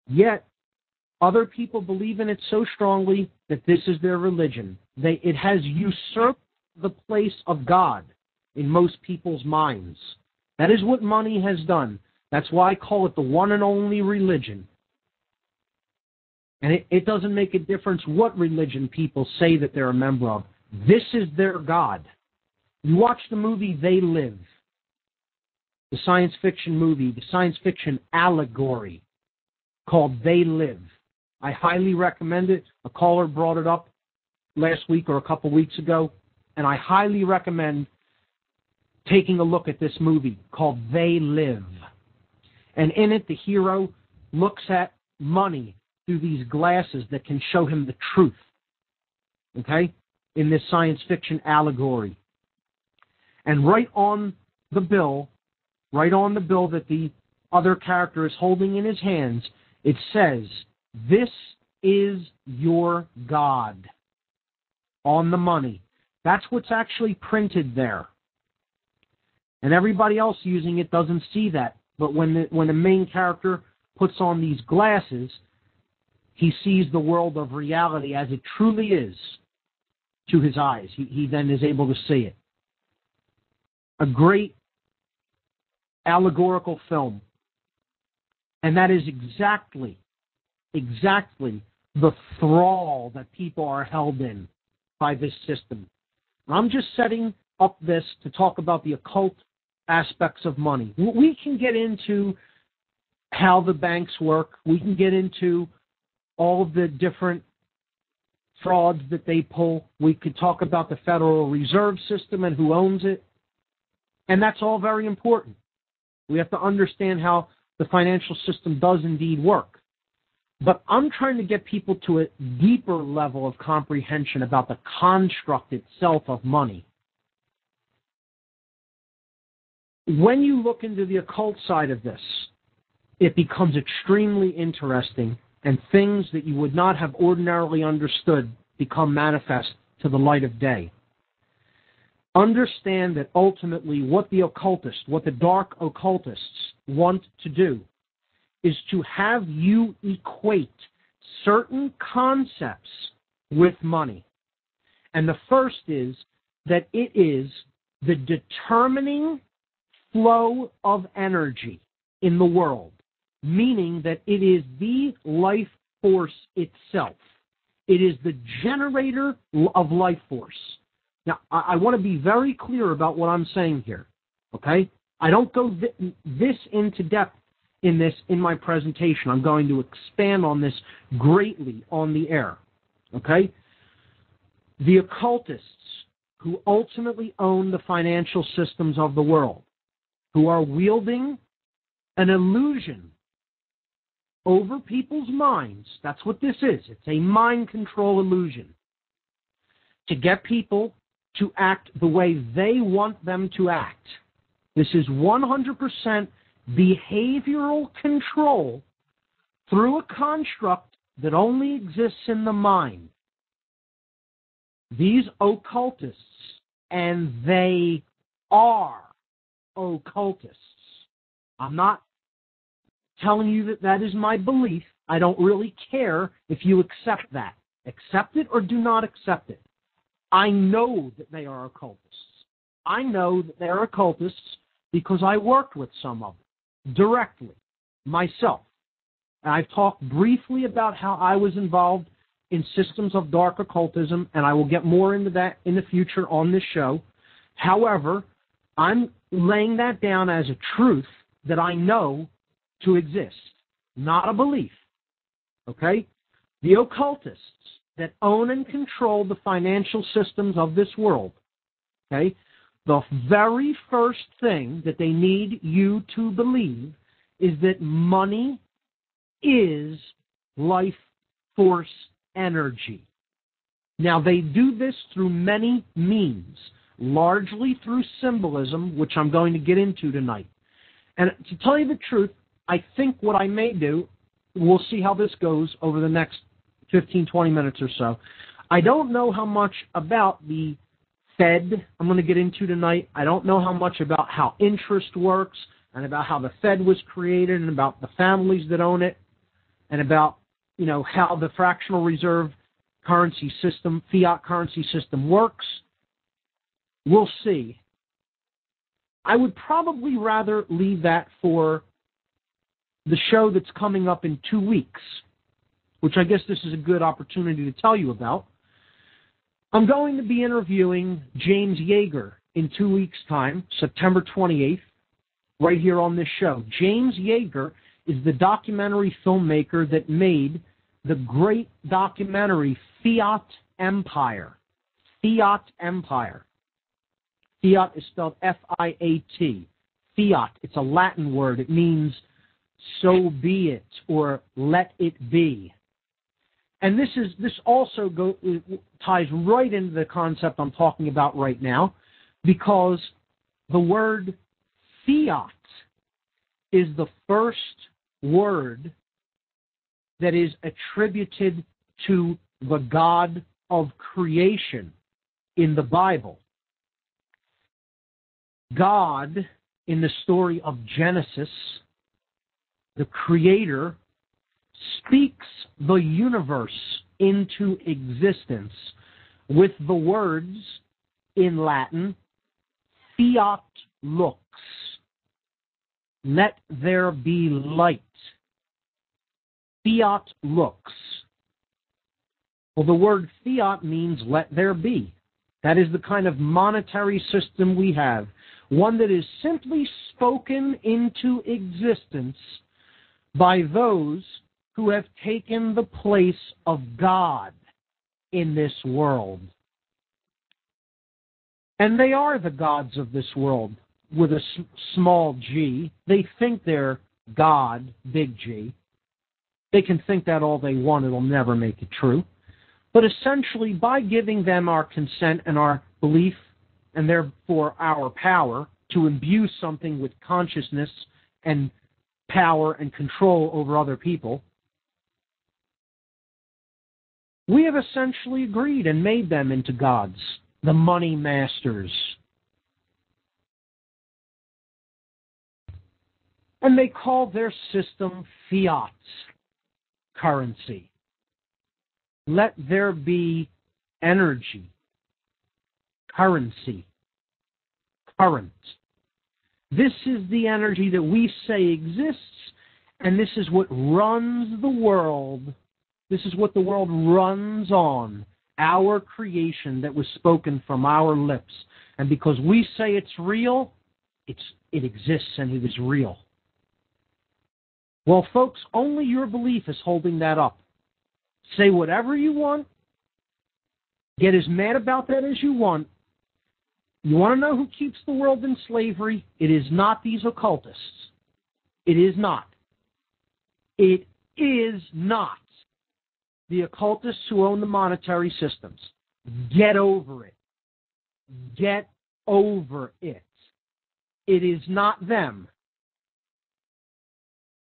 Yet, other people believe in it so strongly that this is their religion. It has usurped the place of God in most people's minds. That is what money has done. That's why I call it the one and only religion. And it doesn't make a difference what religion people say that they're a member of. This is their God. You watch the movie They Live, the science fiction movie, the science fiction allegory called They Live. I highly recommend it. A caller brought it up last week or a couple weeks ago, and I highly recommend taking a look at this movie called They Live. And in it, the hero looks at money through these glasses that can show him the truth, okay, in this science fiction allegory. And right on the bill that the other character is holding in his hands, it says, "This is your God," on the money. That's what's actually printed there. And everybody else using it doesn't see that. But when the main character puts on these glasses, he sees the world of reality as it truly is to his eyes. He then is able to see it. A great allegorical film. And that is exactly the thrall that people are held in by this system. I'm just setting up this to talk about the occult aspects of money. We can get into how the banks work. We can get into all of the different frauds that they pull. We could talk about the Federal Reserve System and who owns it. And that's all very important. We have to understand how the financial system does indeed work. But I'm trying to get people to a deeper level of comprehension about the construct itself of money. When you look into the occult side of this, it becomes extremely interesting, and things that you would not have ordinarily understood become manifest to the light of day. Understand that ultimately what the dark occultists want to do is to have you equate certain concepts with money. And the first is that it is the determining flow of energy in the world, meaning that it is the life force itself. It is the generator of life force. Now, I want to be very clear about what I'm saying here, okay? I don't go this into depth in my presentation. I'm going to expand on this greatly on the air, okay? The occultists who ultimately own the financial systems of the world, who are wielding an illusion over people's minds. That's what this is. It's a mind control illusion to get people to act the way they want them to act. This is 100% behavioral control through a construct that only exists in the mind. These occultists, and they are occultists. I'm not telling you that is my belief. I don't really care if you accept that. Accept it or do not accept it. I know that they are occultists. I know that they are occultists because I worked with some of them directly, myself. And I've talked briefly about how I was involved in systems of dark occultism, and I will get more into that in the future on this show. However, I'm laying that down as a truth that I know to exist, not a belief. Okay? The occultists that own and control the financial systems of this world, okay, the very first thing that they need you to believe is that money is life force energy. Now, they do this through many means, largely through symbolism, which I'm going to get into tonight. And to tell you the truth, I think what I may do, we'll see how this goes over the next 15, 20 minutes or so. I don't know how much about the Fed I'm going to get into tonight. I don't know how much about how interest works and about how the Fed was created and about the families that own it and about, how the fractional reserve currency system, fiat currency system works. We'll see. I would probably rather leave that for the show that's coming up in 2 weeks, which I guess this is a good opportunity to tell you about. I'm going to be interviewing James Yeager in 2 weeks' time, September 28th, right here on this show. James Yeager is the documentary filmmaker that made the great documentary Fiat Empire. Fiat Empire. Fiat is spelled F-I-A-T. Fiat, it's a Latin word. It means so be it or let it be. And this also ties right into the concept I'm talking about right now, because the word fiat is the first word that is attributed to the God of creation in the Bible. God, in the story of Genesis, the Creator, speaks the universe into existence with the words in Latin, fiat lux. Let there be light. Fiat lux. Well, the word fiat means let there be. That is the kind of monetary system we have, one that is simply spoken into existence by those who have taken the place of God in this world. And they are the gods of this world with a small g. They think they're God, big G. They can think that all they want. It'll never make it true. But essentially, by giving them our consent and our belief, and therefore our power, to imbue something with consciousness and power and control over other people, we have essentially agreed and made them into gods, the money masters. And they call their system fiat currency. Let there be energy, currency, current. This is the energy that we say exists, and this is what runs the world. This is what the world runs on, our creation that was spoken from our lips. And because we say it's real, it exists and it is real. Well, folks, only your belief is holding that up. Say whatever you want. Get as mad about that as you want. You want to know who keeps the world in slavery? It is not these occultists. It is not. It is not the occultists who own the monetary systems. Get over it. Get over it. It is not them.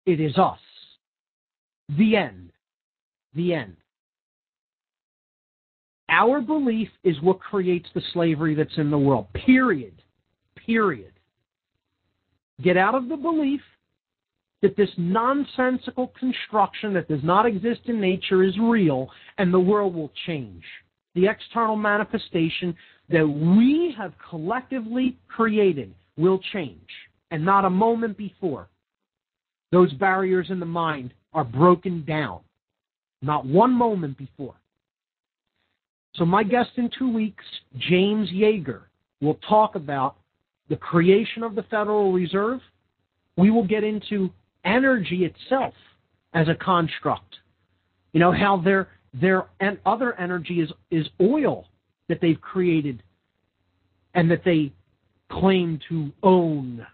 It is us. The end. The end. Our belief is what creates the slavery that's in the world. Period. Period. Get out of the belief that this nonsensical construction that does not exist in nature is real, and the world will change. The external manifestation that we have collectively created will change, and not a moment before. Those barriers in the mind are broken down. Not one moment before. So my guest in 2 weeks, James Yeager, will talk about the creation of the Federal Reserve. We will get into energy itself as a construct. You know, how their other energy is oil that they've created and that they claim to own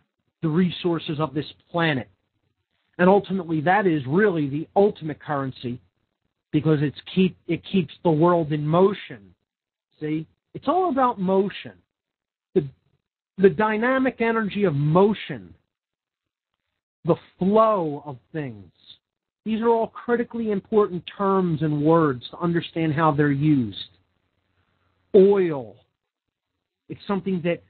the resources of this planet. And ultimately, that is really the ultimate currency, because it keeps the world in motion. See? It's all about motion. The dynamic energy of motion the flow of things. These are all critically important terms and words to understand how they're used. Oil. It's something that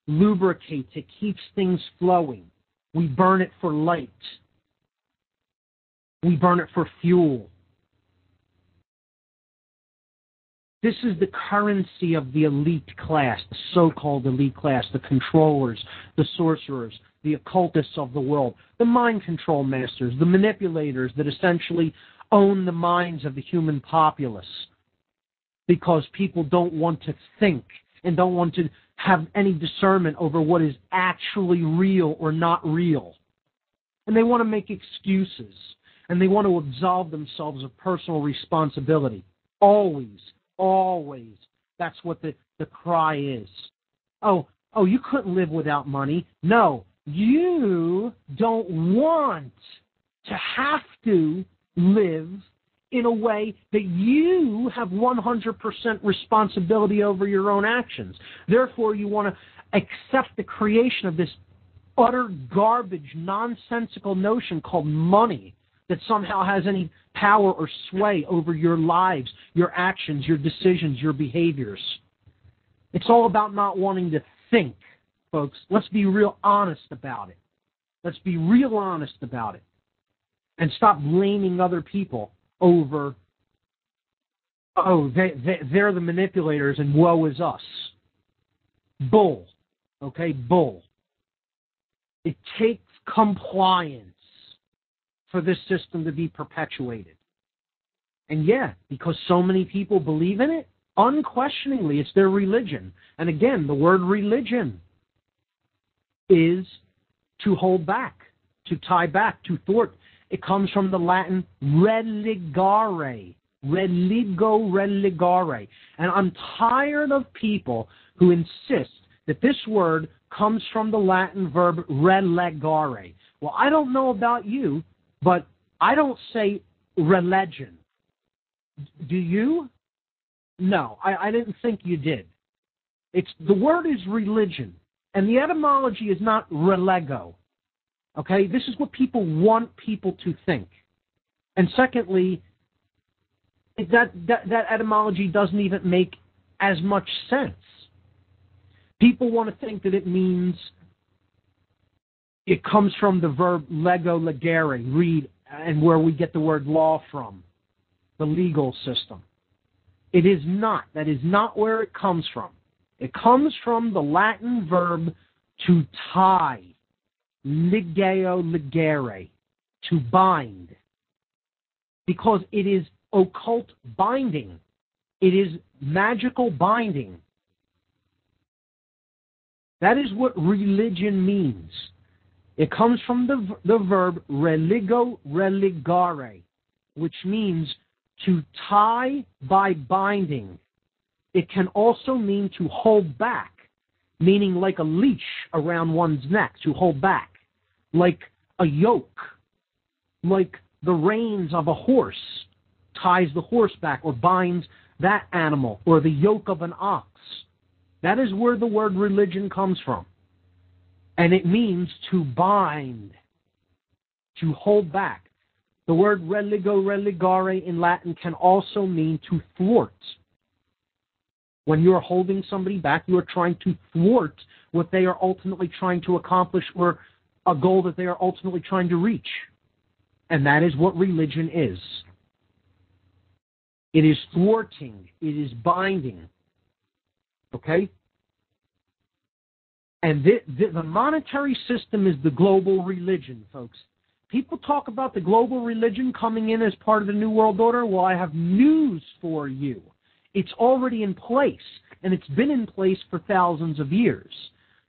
lubricates. It keeps things flowing. We burn it for light. We burn it for fuel. This is the currency of the elite class, the so-called elite class, the controllers, the sorcerers, the occultists of the world, the mind control masters, the manipulators that essentially own the minds of the human populace because people don't want to think and don't want to have any discernment over what is actually real or not real. And they want to make excuses, and they want to absolve themselves of personal responsibility. Always. Always. That's what the cry is. Oh, you couldn't live without money. No, you don't want to have to live in a way that you have 100% responsibility over your own actions. Therefore, you want to accept the creation of this utter garbage, nonsensical notion called money that somehow has any power or sway over your lives, your actions, your decisions, your behaviors. It's all about not wanting to think, folks. Let's be real honest about it. Let's be real honest about it. And stop blaming other people over, they're the manipulators and woe is us. Bull. Okay, bull. It takes compliance for this system to be perpetuated. And yeah, because so many people believe in it, unquestioningly, it's their religion. And again, the word religion is to hold back, to tie back, to thwart. It comes from the Latin religare, religare. And I'm tired of people who insist that this word comes from the Latin verb relegare. Well, I don't know about you, but I don't say religion. Do you? No, I didn't think you did. The word is religion, and the etymology is not relego. Okay? This is what people want people to think. And secondly, that etymology doesn't even make as much sense. People want to think that it means it comes from the verb lego, legere, read, and where we get the word law from, the legal system. It is not. That is not where it comes from. It comes from the Latin verb to tie, ligeo, legere, to bind, because it is occult binding. It is magical binding. That is what religion means. It comes from the verb religo, religare, which means to tie by binding. It can also mean to hold back, meaning like a leash around one's neck, to hold back, like a yoke, like the reins of a horse ties the horse back or binds that animal, or the yoke of an ox. That is where the word religion comes from. And it means to bind, to hold back. The word religo, religare in Latin can also mean to thwart. When you are holding somebody back, you are trying to thwart what they are ultimately trying to accomplish or a goal that they are ultimately trying to reach. And that is what religion is. It is thwarting. It is binding. Okay? And the monetary system is the global religion, folks. People talk about the global religion coming in as part of the New World Order. Well, I have news for you. It's already in place, and it's been in place for thousands of years.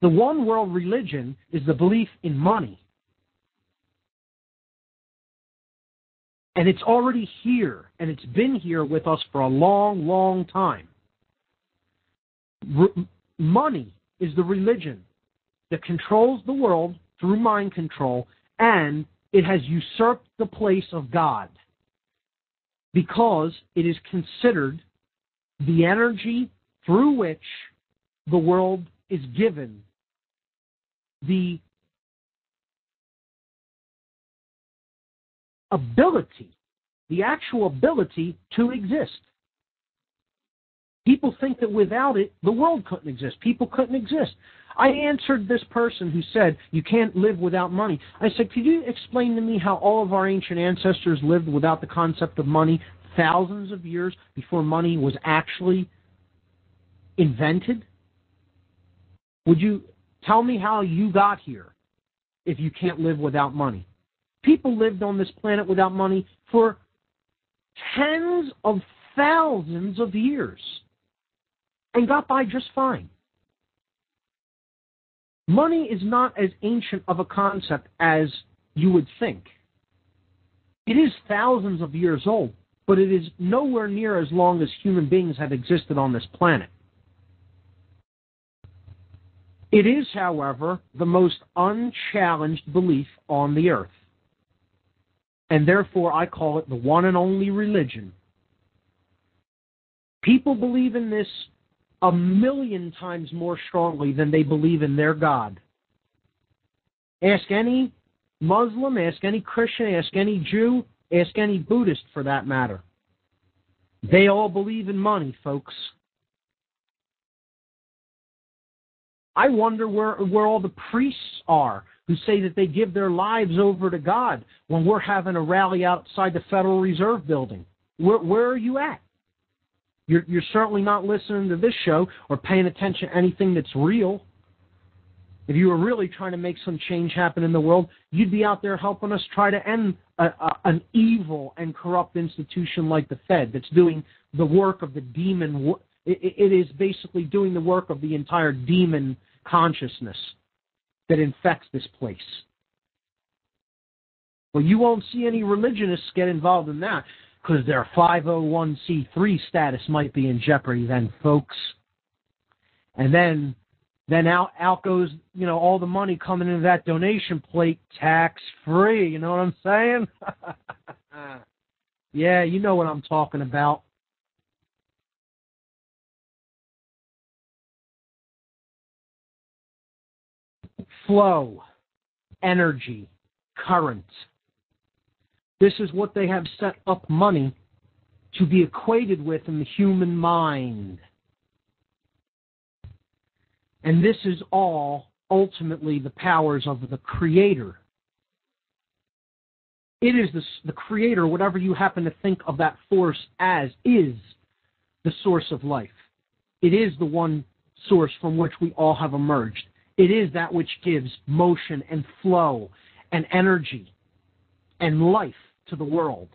The one world religion is the belief in money. And it's already here, and it's been here with us for a long, long time. Money is the religion that controls the world through mind control, and it has usurped the place of God because it is considered the energy through which the world is given the ability, the actual ability to exist. People think that without it, the world couldn't exist. People couldn't exist. I answered this person who said, you can't live without money. I said, could you explain to me how all of our ancient ancestors lived without the concept of money thousands of years before money was actually invented? Would you tell me how you got here if you can't live without money? People lived on this planet without money for tens of thousands of years and got by just fine. Money is not as ancient of a concept as you would think. It is thousands of years old, but it is nowhere near as long as human beings have existed on this planet. It is, however, the most unchallenged belief on the earth. And therefore, I call it the one and only religion. People believe in this 1,000,000 times more strongly than they believe in their God. Ask any Muslim, ask any Christian, ask any Jew, ask any Buddhist for that matter. They all believe in money, folks. I wonder where all the priests are who say that they give their lives over to God when we're having a rally outside the Federal Reserve building. Where are you at? You're certainly not listening to this show or paying attention to anything that's real. If you were really trying to make some change happen in the world, you'd be out there helping us try to end an evil and corrupt institution like the Fed that's doing the work of the demon. It is basically doing the work of the entire demon consciousness that infects this place. Well, you won't see any religionists get involved in that because their 501c3 status might be in jeopardy then, folks. And then out goes, all the money coming into that donation plate tax-free. You know what I'm saying? Yeah, you know what I'm talking about. Flow, energy, current. This is what they have set up money to be equated with in the human mind. And this is all ultimately the powers of the Creator. It is the Creator, whatever you happen to think of that force as, is the source of life. It is the one source from which we all have emerged. It is that which gives motion and flow and energy and life to the world.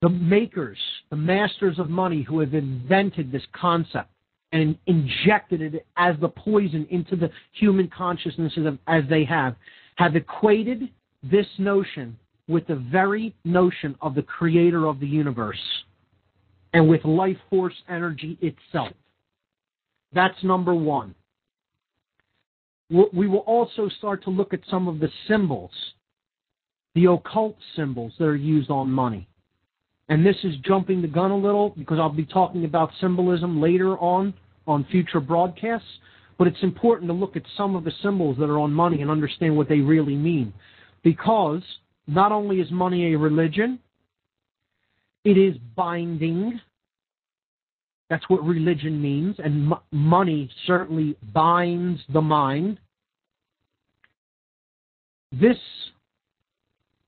The makers, the masters of money who have invented this concept and injected it as the poison into the human consciousnesses as they have equated this notion with the very notion of the Creator of the universe and with life force energy itself. That's number one. We will also start to look at some of the symbols, the occult symbols that are used on money. And this is jumping the gun a little because I'll be talking about symbolism later on future broadcasts. But it's important to look at some of the symbols that are on money and understand what they really mean. Because not only is money a religion, it is binding. That's what religion means, and money certainly binds the mind. This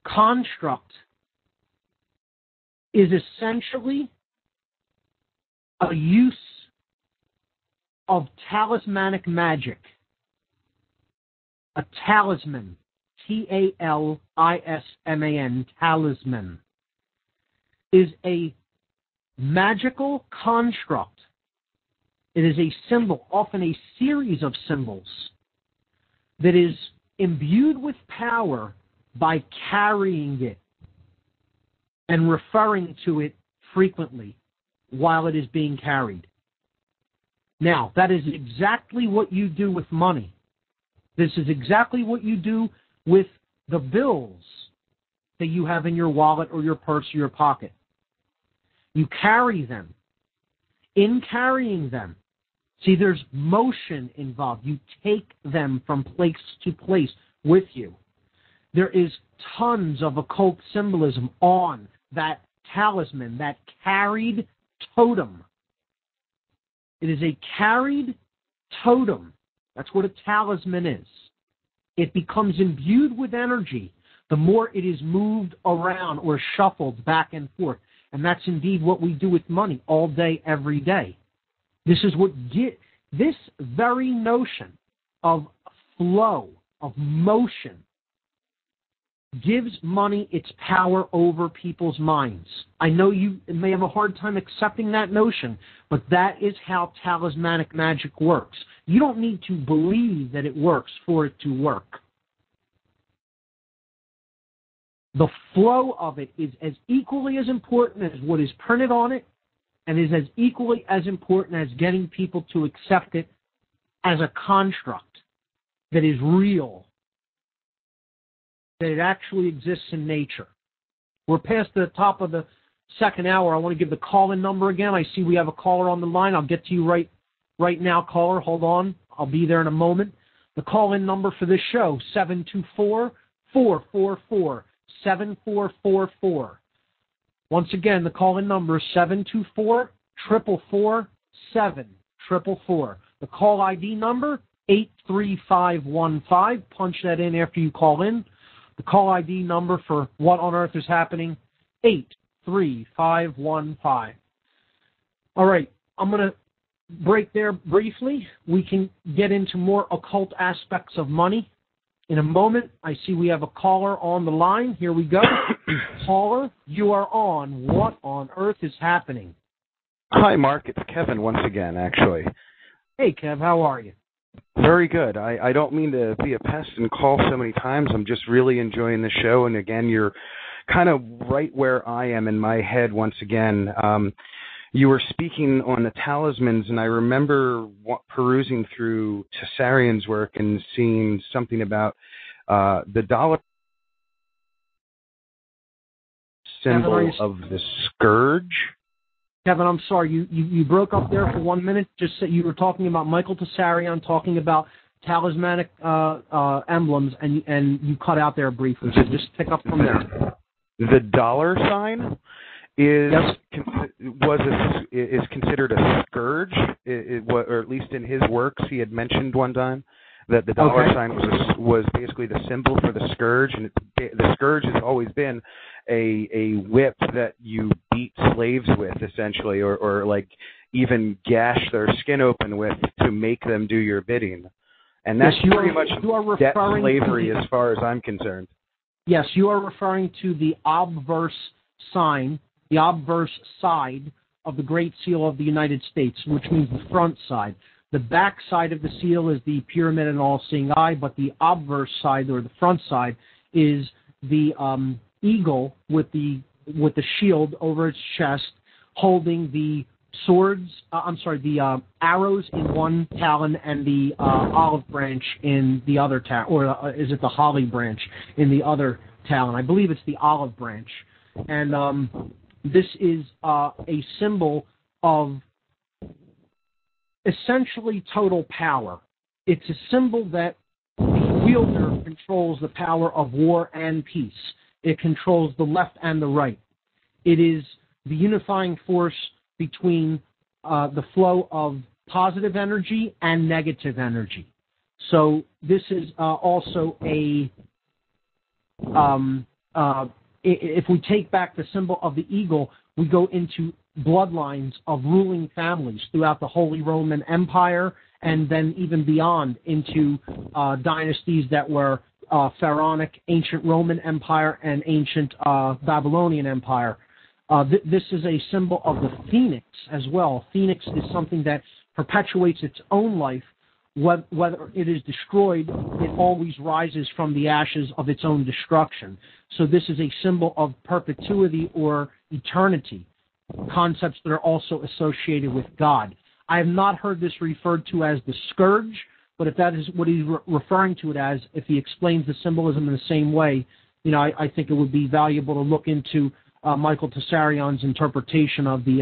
construct is essentially a use of talismanic magic. A talisman, T-A-L-I-S-M-A-N, talisman, is a magical construct. It is a symbol, often a series of symbols, that is imbued with power by carrying it and referring to it frequently while it is being carried. Now, that is exactly what you do with money. This is exactly what you do with the bills that you have in your wallet or your purse or your pocket. You carry them. In carrying them, see, there's motion involved. You take them from place to place with you. There is tons of occult symbolism on that talisman, that carried totem. It is a carried totem. That's what a talisman is. It becomes imbued with energy the more it is moved around or shuffled back and forth. And that's indeed what we do with money all day, every day. This is what this very notion of flow, of motion, gives money its power over people's minds. I know you may have a hard time accepting that notion, but that is how talismanic magic works. You don't need to believe that it works for it to work. The flow of it is as equally as important as what is printed on it, and is as equally as important as getting people to accept it as a construct that is real, that it actually exists in nature. We're past the top of the second hour. I want to give the call-in number again. I see we have a caller on the line. I'll get to you right now, caller. Hold on. I'll be there in a moment. The call-in number for this show, 724-444-7444. Once again, the call-in number is 724-444-7444. The call ID number, 83515. Punch that in after you call in. The call ID number for What on Earth is Happening, 83515. All right, I'm going to break there briefly. We can get into more occult aspects of money in a moment. I see we have a caller on the line. Here we go. Caller, you are on What on Earth is Happening. Hi, Mark. It's Kevin once again, actually. Hey, Kev. How are you? Very good. I don't mean to be a pest and call so many times. I'm just really enjoying the show. And again, you're kind of right where I am in my head once again. You were speaking on the talismans, and I remember perusing through Tessarian's work and seeing something about the dollar symbol of the scourge. Kevin, I'm sorry, you broke up there for 1 minute. Just said you were talking about Michael Tessarian, talking about talismanic emblems, and you cut out there briefly. So just pick up from there. The dollar sign is considered a scourge, or at least in his works he had mentioned one time that the dollar sign was basically the symbol for the scourge, and the scourge has always been a whip that you beat slaves with, essentially, or like even gash their skin open with to make them do your bidding. And that's pretty much debt slavery as far as I'm concerned. Yes, you are referring to the obverse sign, the obverse side of the Great Seal of the United States, which means the front side. The back side of the seal is the pyramid and all-seeing eye, but the obverse side, or the front side, is the eagle with the shield over its chest, holding the the arrows in one talon and the olive branch in the other talon, or is it the holly branch in the other talon? I believe it's the olive branch. And this is a symbol of essentially total power. It's a symbol that the wielder controls the power of war and peace. It controls the left and the right. It is the unifying force between the flow of positive energy and negative energy. So this is also a, if we take back the symbol of the eagle, we go into bloodlines of ruling families throughout the Holy Roman Empire, and then even beyond into dynasties that were Pharaonic, ancient Roman Empire, and ancient Babylonian Empire. This is a symbol of the phoenix as well. Phoenix is something that perpetuates its own life. Whether it is destroyed, it always rises from the ashes of its own destruction. So this is a symbol of perpetuity or eternity, concepts that are also associated with God. I have not heard this referred to as the scourge, but if that is what he's referring to it as, if he explains the symbolism in the same way, I think it would be valuable to look into Michael Tessarian's interpretation of the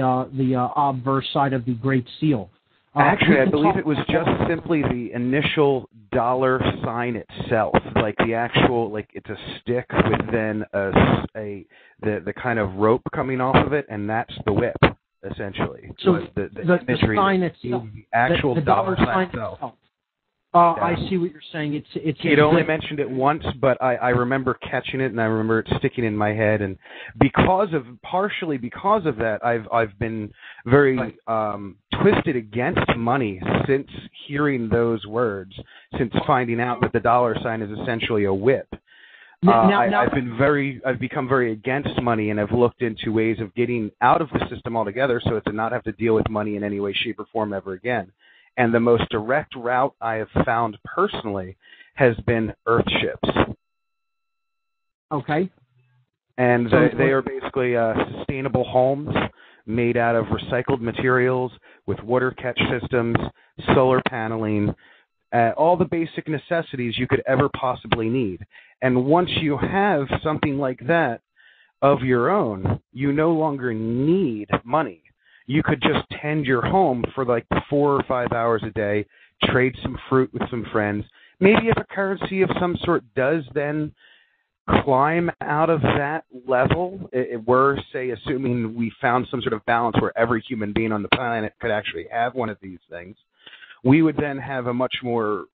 obverse side of the Great Seal. Actually, I believe it was just simply the initial dollar sign itself, like the actual, like it's a stick with then the kind of rope coming off of it, and that's the whip, essentially. So the imagery, sign itself, the actual the dollar sign itself. I see what you're saying. It's He'd only mentioned it once, but I remember catching it, and I remember it sticking in my head. And partially because of that, I've been very twisted against money since hearing those words, since finding out that the dollar sign is essentially a whip. I've become very against money, and I've looked into ways of getting out of the system altogether, so as to not have to deal with money in any way, shape, or form ever again. And the most direct route I have found personally has been Earthships. Okay. And they are basically sustainable homes made out of recycled materials with water catch systems, solar paneling, all the basic necessities you could ever possibly need. And once you have something like that of your own, you no longer need money. You could just tend your home for like 4 or 5 hours a day, trade some fruit with some friends. Maybe if a currency of some sort does then climb out of that level, we're, say, assuming we found some sort of balance where every human being on the planet could actually have one of these things, we would then have a much more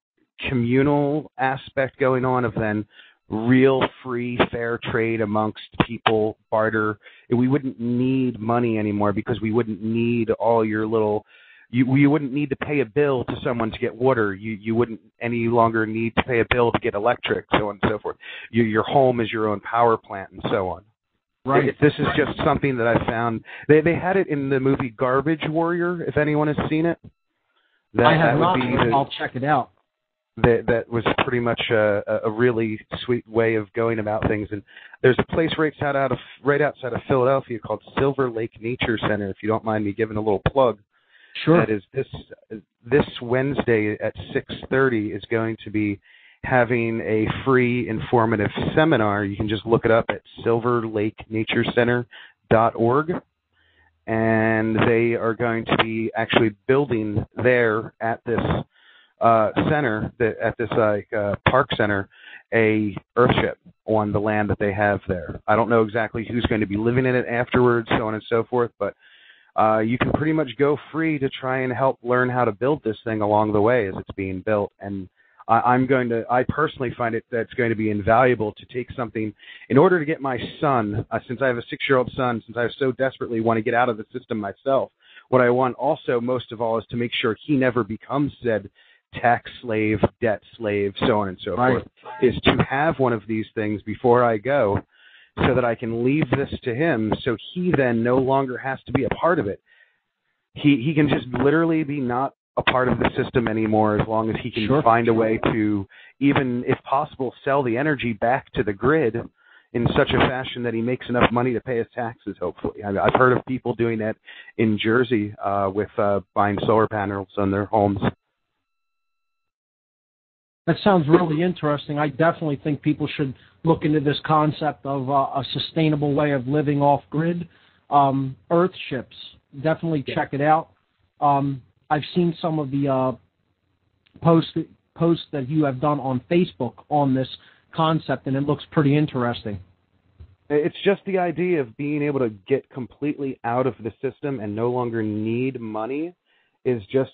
communal aspect going on of then real free, fair trade amongst people, barter. We wouldn't need money anymore because we wouldn't need all your little... You wouldn't need to pay a bill to someone to get water. You wouldn't any longer need to pay a bill to get electric, so on and so forth. Your home is your own power plant and so on. Right. This is just something that I found. They had it in the movie Garbage Warrior, if anyone has seen it. I have not. I'll check it out. That was pretty much a really sweet way of going about things. And there's a place right outside of Philadelphia called Silver Lake Nature Center, if you don't mind me giving a little plug. Sure. That is this Wednesday at 6:30 is going to be having a free informative seminar. You can just look it up at silverlakenaturecenter.org. And they are going to be actually building there at this center, at this park center, a Earthship on the land that they have there. I don't know exactly who's going to be living in it afterwards, so on and so forth, but you can pretty much go free to try and help learn how to build this thing along the way as it's being built. And I personally find it that's going to be invaluable to take something in order to get my son, since I have a 6-year-old son, since I so desperately want to get out of the system myself. What I want also most of all is to make sure he never becomes said tax slave, debt slave, so on and so forth, is to have one of these things before I go so that I can leave this to him so he then no longer has to be a part of it. He can just literally be not a part of the system anymore as long as he can find a way to, even if possible, sell the energy back to the grid in such a fashion that he makes enough money to pay his taxes, hopefully. I've heard of people doing that in Jersey with buying solar panels on their homes. That sounds really interesting. I definitely think people should look into this concept of a sustainable way of living off-grid. Earthships, definitely check it out. I've seen some of the posts that you have done on Facebook on this concept, and it looks pretty interesting. It's just the idea of being able to get completely out of the system and no longer need money. It just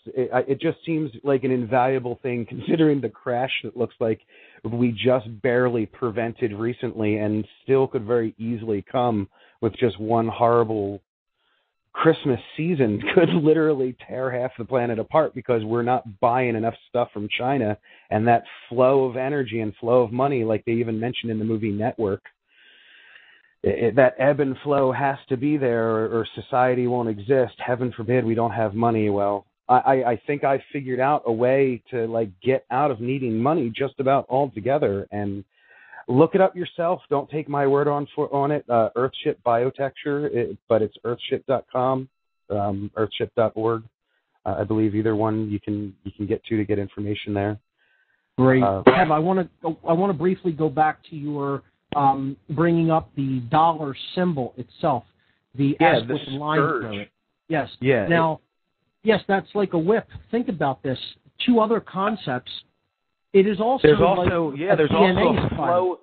seems like an invaluable thing, considering the crash that looks like we just barely prevented recently and still could very easily come with just one horrible Christmas season could literally tear half the planet apart because we're not buying enough stuff from China, and that flow of energy and flow of money, like they even mentioned in the movie Network, that ebb and flow has to be there or society won't exist. Heaven forbid we don't have money. Well, I think I figured out a way to get out of needing money just about altogether. And look it up yourself. Don't take my word on it. Earthship Biotecture, but it's earthship.com, earthship.org. I believe either one you can get to get information there. Great. Kev, I want to briefly go back to your bringing up the dollar symbol itself, the S with the line through it. Yes. Yeah. Now, Yes, that's like a whip. Think about this. Two other concepts. It is also there's also like there's DNA also a flow.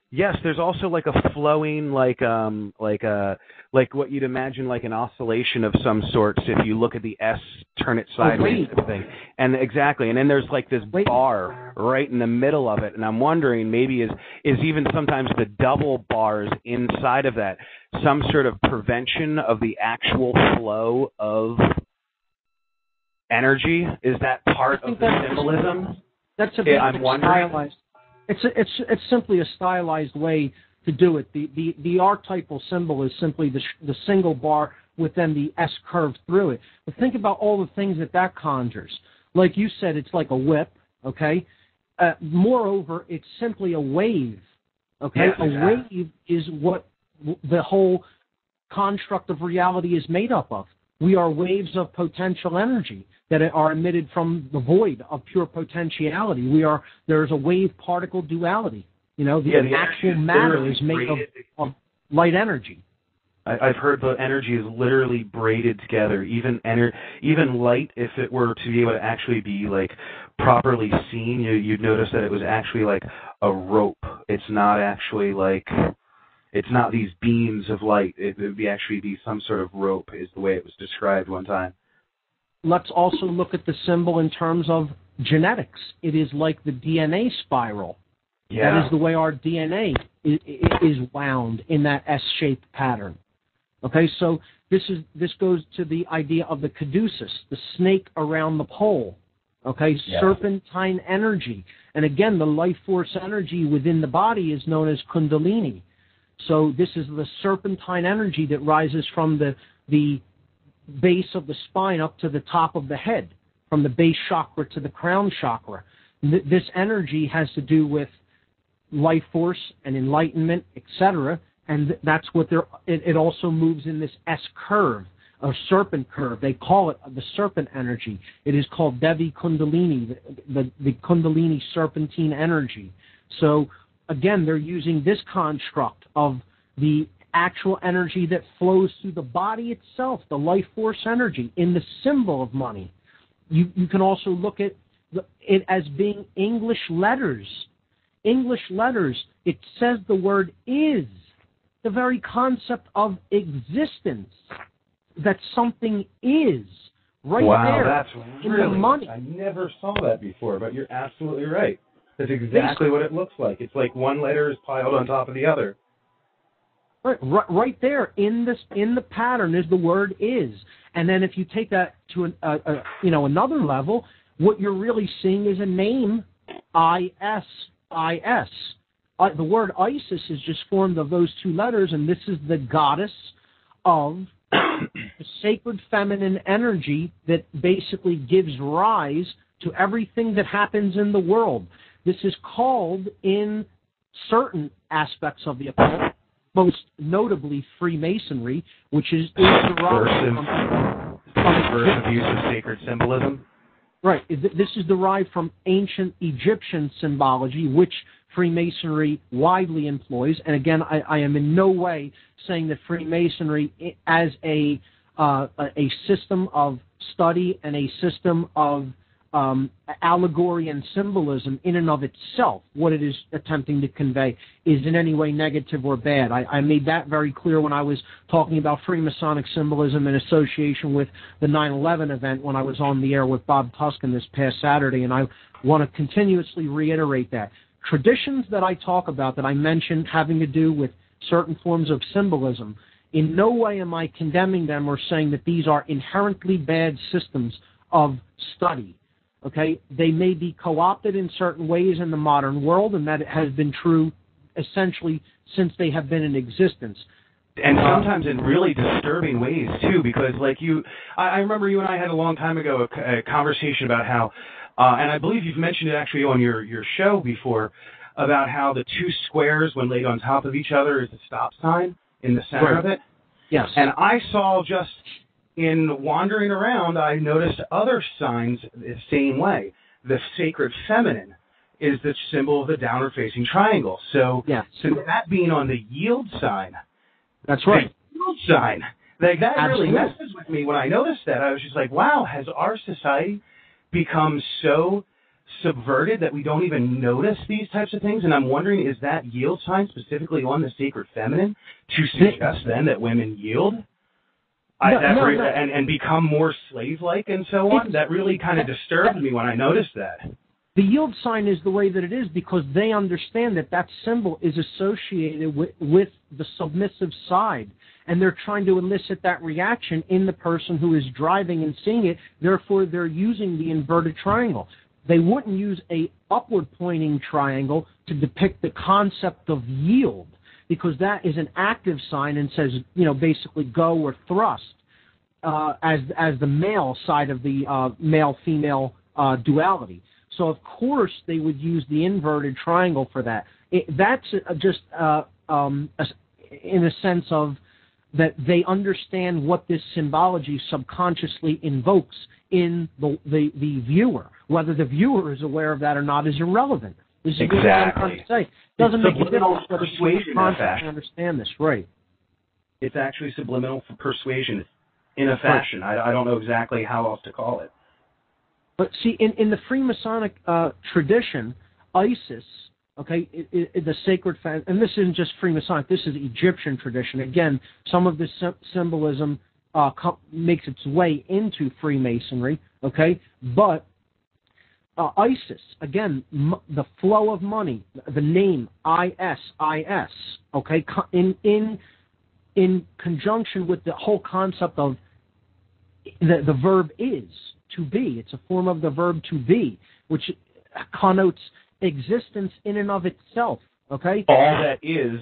Yes, there's also like a flowing, like what you'd imagine like an oscillation of some sorts if you look at the S, turn it sideways type of thing. And exactly, and then there's like this bar right in the middle of it, and I'm wondering maybe is even sometimes the double bars inside of that some sort of prevention of the actual flow of energy? Is that part of the symbolism? That's a bit stylized. It's simply a stylized way to do it. The archetypal symbol is simply the single bar with then the S curve through it. But think about all the things that conjures. Like you said, it's like a whip, okay? Moreover, it's simply a wave, okay? Yes, exactly. A wave is what the whole construct of reality is made up of. We are waves of potential energy that are emitted from the void of pure potentiality. There's a wave-particle duality. The actual matter is made of light energy. I've heard the energy is literally braided together. Even light, if it were to be able to actually be like properly seen, you'd notice that it was actually like a rope. It's not actually like. It's not these beams of light. It would actually be some sort of rope, is the way it was described one time. Let's also look at the symbol in terms of genetics. It is like the DNA spiral. Yeah. That is the way our DNA is wound in that S-shaped pattern. Okay, so this goes to the idea of the caduceus, the snake around the pole. Okay, yeah. Serpentine energy. And again, the life force energy within the body is known as kundalini. So this is the serpentine energy that rises from the base of the spine up to the top of the head, from the base chakra to the crown chakra. This energy has to do with life force and enlightenment, etc. And that's what it also moves in this S curve, a serpent curve. They call it the serpent energy. It is called Devi Kundalini, the Kundalini serpentine energy. So again, they're using this construct of the actual energy that flows through the body itself, the life force energy, in the symbol of money. You can also look at it as being English letters. English letters, it says the word is, the very concept of existence, that something is right there. Wow, that's really, in the money. I never saw that before, but you're absolutely right. That's exactly what it looks like. It's like one letter is piled on top of the other. Right there in the pattern is the word is, and then if you take that to another level, what you're really seeing is a name, I-S-I-S. The word Isis is just formed of those two letters, and this is the goddess of the sacred feminine energy that basically gives rise to everything that happens in the world. This is called, in certain aspects of the occult, most notably Freemasonry, which is derived from subversive use of sacred symbolism. Right. This is derived from ancient Egyptian symbology, which Freemasonry widely employs. And again, I am in no way saying that Freemasonry, as a system of study and a system of allegory and symbolism in and of itself, what it is attempting to convey, is in any way negative or bad. I made that very clear when I was talking about Freemasonic symbolism in association with the 9/11 event when I was on the air with Bob Tuskin this past Saturday, and I want to continuously reiterate that. Traditions that I talk about, that I mentioned having to do with certain forms of symbolism, in no way am I condemning them or saying that these are inherently bad systems of study. Okay, they may be co-opted in certain ways in the modern world, and that has been true essentially since they have been in existence. And sometimes in really disturbing ways, too, because like I remember you and I had a long time ago a conversation about how, and I believe you've mentioned it actually on your show before, about how the two squares, when laid on top of each other, is a stop sign in the center of it. Yes. And I saw just... in wandering around, I noticed other signs the same way. The sacred feminine is the symbol of the downward-facing triangle. So, yes. so that being on the yield sign, that's right. The yield sign, Like, that Absolutely. really messes with me when I noticed that. I was just like, wow, has our society become so subverted that we don't even notice these types of things? And I'm wondering, is that yield sign specifically on the sacred feminine to suggest then that women yield? And become more slave-like and so on? That really kind of disturbed me when I noticed that. The yield sign is the way that it is because they understand that that symbol is associated with the submissive side, and they're trying to elicit that reaction in the person who is driving and seeing it. Therefore, they're using the inverted triangle. They wouldn't use a upward-pointing triangle to depict the concept of yield, because that is an active sign and says, basically go or thrust, as the male side of the male-female duality. So, of course, they would use the inverted triangle for that. That's just in a sense of that they understand what this symbology subconsciously invokes in the viewer. Whether the viewer is aware of that or not is irrelevant. This is what I'm trying to say. It doesn't make a difference whether you consciously understand this, right? It's actually subliminal persuasion in a fashion. Right. I don't know exactly how else to call it. But see, in the Freemasonic tradition, Isis, okay, the sacred, and this isn't just Freemasonic, this is Egyptian tradition. Again, some of this symbolism makes its way into Freemasonry, okay, but Isis, again, the flow of money, the name ISIS, okay, in conjunction with the whole concept of the verb is, to be. It's a form of the verb to be, which connotes existence in and of itself, okay? All that is.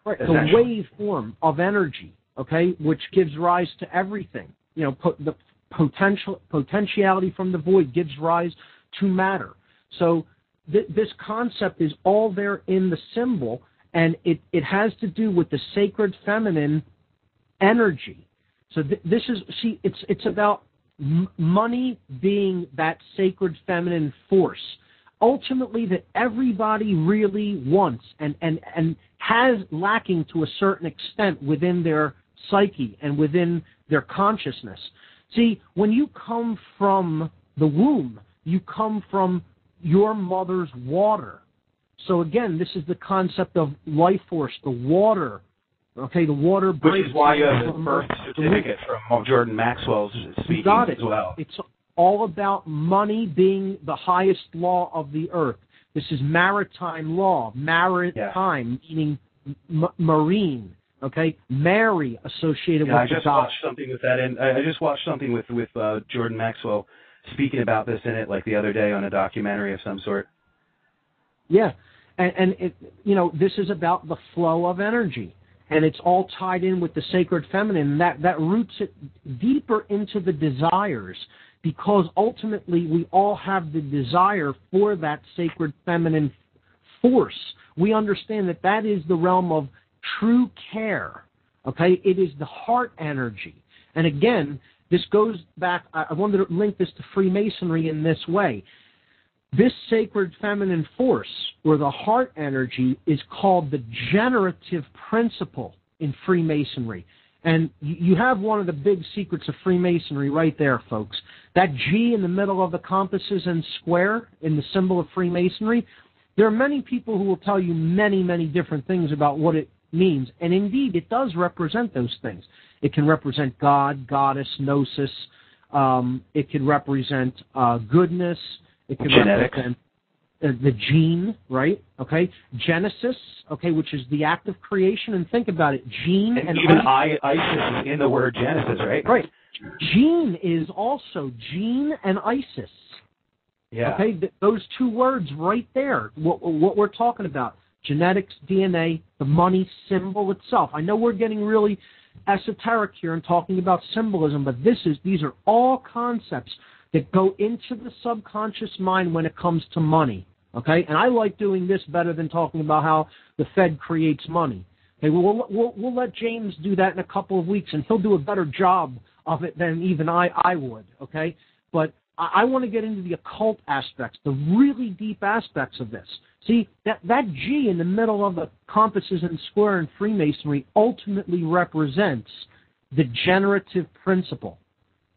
Right, the wave form of energy, okay, which gives rise to everything. The potentiality from the void gives rise to matter. So this concept is all there in the symbol, and it has to do with the sacred feminine energy. So this is, it's about money being that sacred feminine force, ultimately that everybody really wants and has lacking to a certain extent within their psyche and within their consciousness. See, when you come from the womb, you come from your mother's water. So again, this is the concept of life force, the water. Okay, the water breaks. Which is why you have the birth certificate from Jordan Maxwell's speaking as well. It's all about money being the highest law of the earth. This is maritime law. Maritime, meaning marine. Okay, Mary associated with the God. Watched something with that, and I just watched something with Jordan Maxwell speaking about this in it, like the other day on a documentary of some sort. Yeah, and it, this is about the flow of energy. And it's all tied in with the sacred feminine. That roots it deeper into the desires, because ultimately we all have the desire for that sacred feminine force. We understand that is the realm of true care. Okay? It is the heart energy. And again, this goes back, I wanted to link this to Freemasonry in this way. This sacred feminine force, or the heart energy, is called the generative principle in Freemasonry. And you have one of the big secrets of Freemasonry right there, folks. That G in the middle of the compasses and square in the symbol of Freemasonry, there are many people who will tell you many, many different things about what it means. And indeed, it does represent those things. It can represent God, goddess, gnosis. It can represent goodness. It can represent the gene, right? Okay, Genesis, okay, which is the act of creation. And think about it, gene and even Isis is in the word Genesis, right? Right. Gene is also gene and Isis. Yeah. Okay, those two words right there. What we're talking about: genetics, DNA, the money symbol itself. I know we're getting really esoteric here and talking about symbolism, but these are all concepts that go into the subconscious mind when it comes to money, okay? And I like doing this better than talking about how the Fed creates money. Okay, we'll let James do that in a couple of weeks, and he'll do a better job of it than even I would, okay? But I want to get into the occult aspects, the really deep aspects of this. See, that G in the middle of the compasses and square in Freemasonry ultimately represents the generative principle.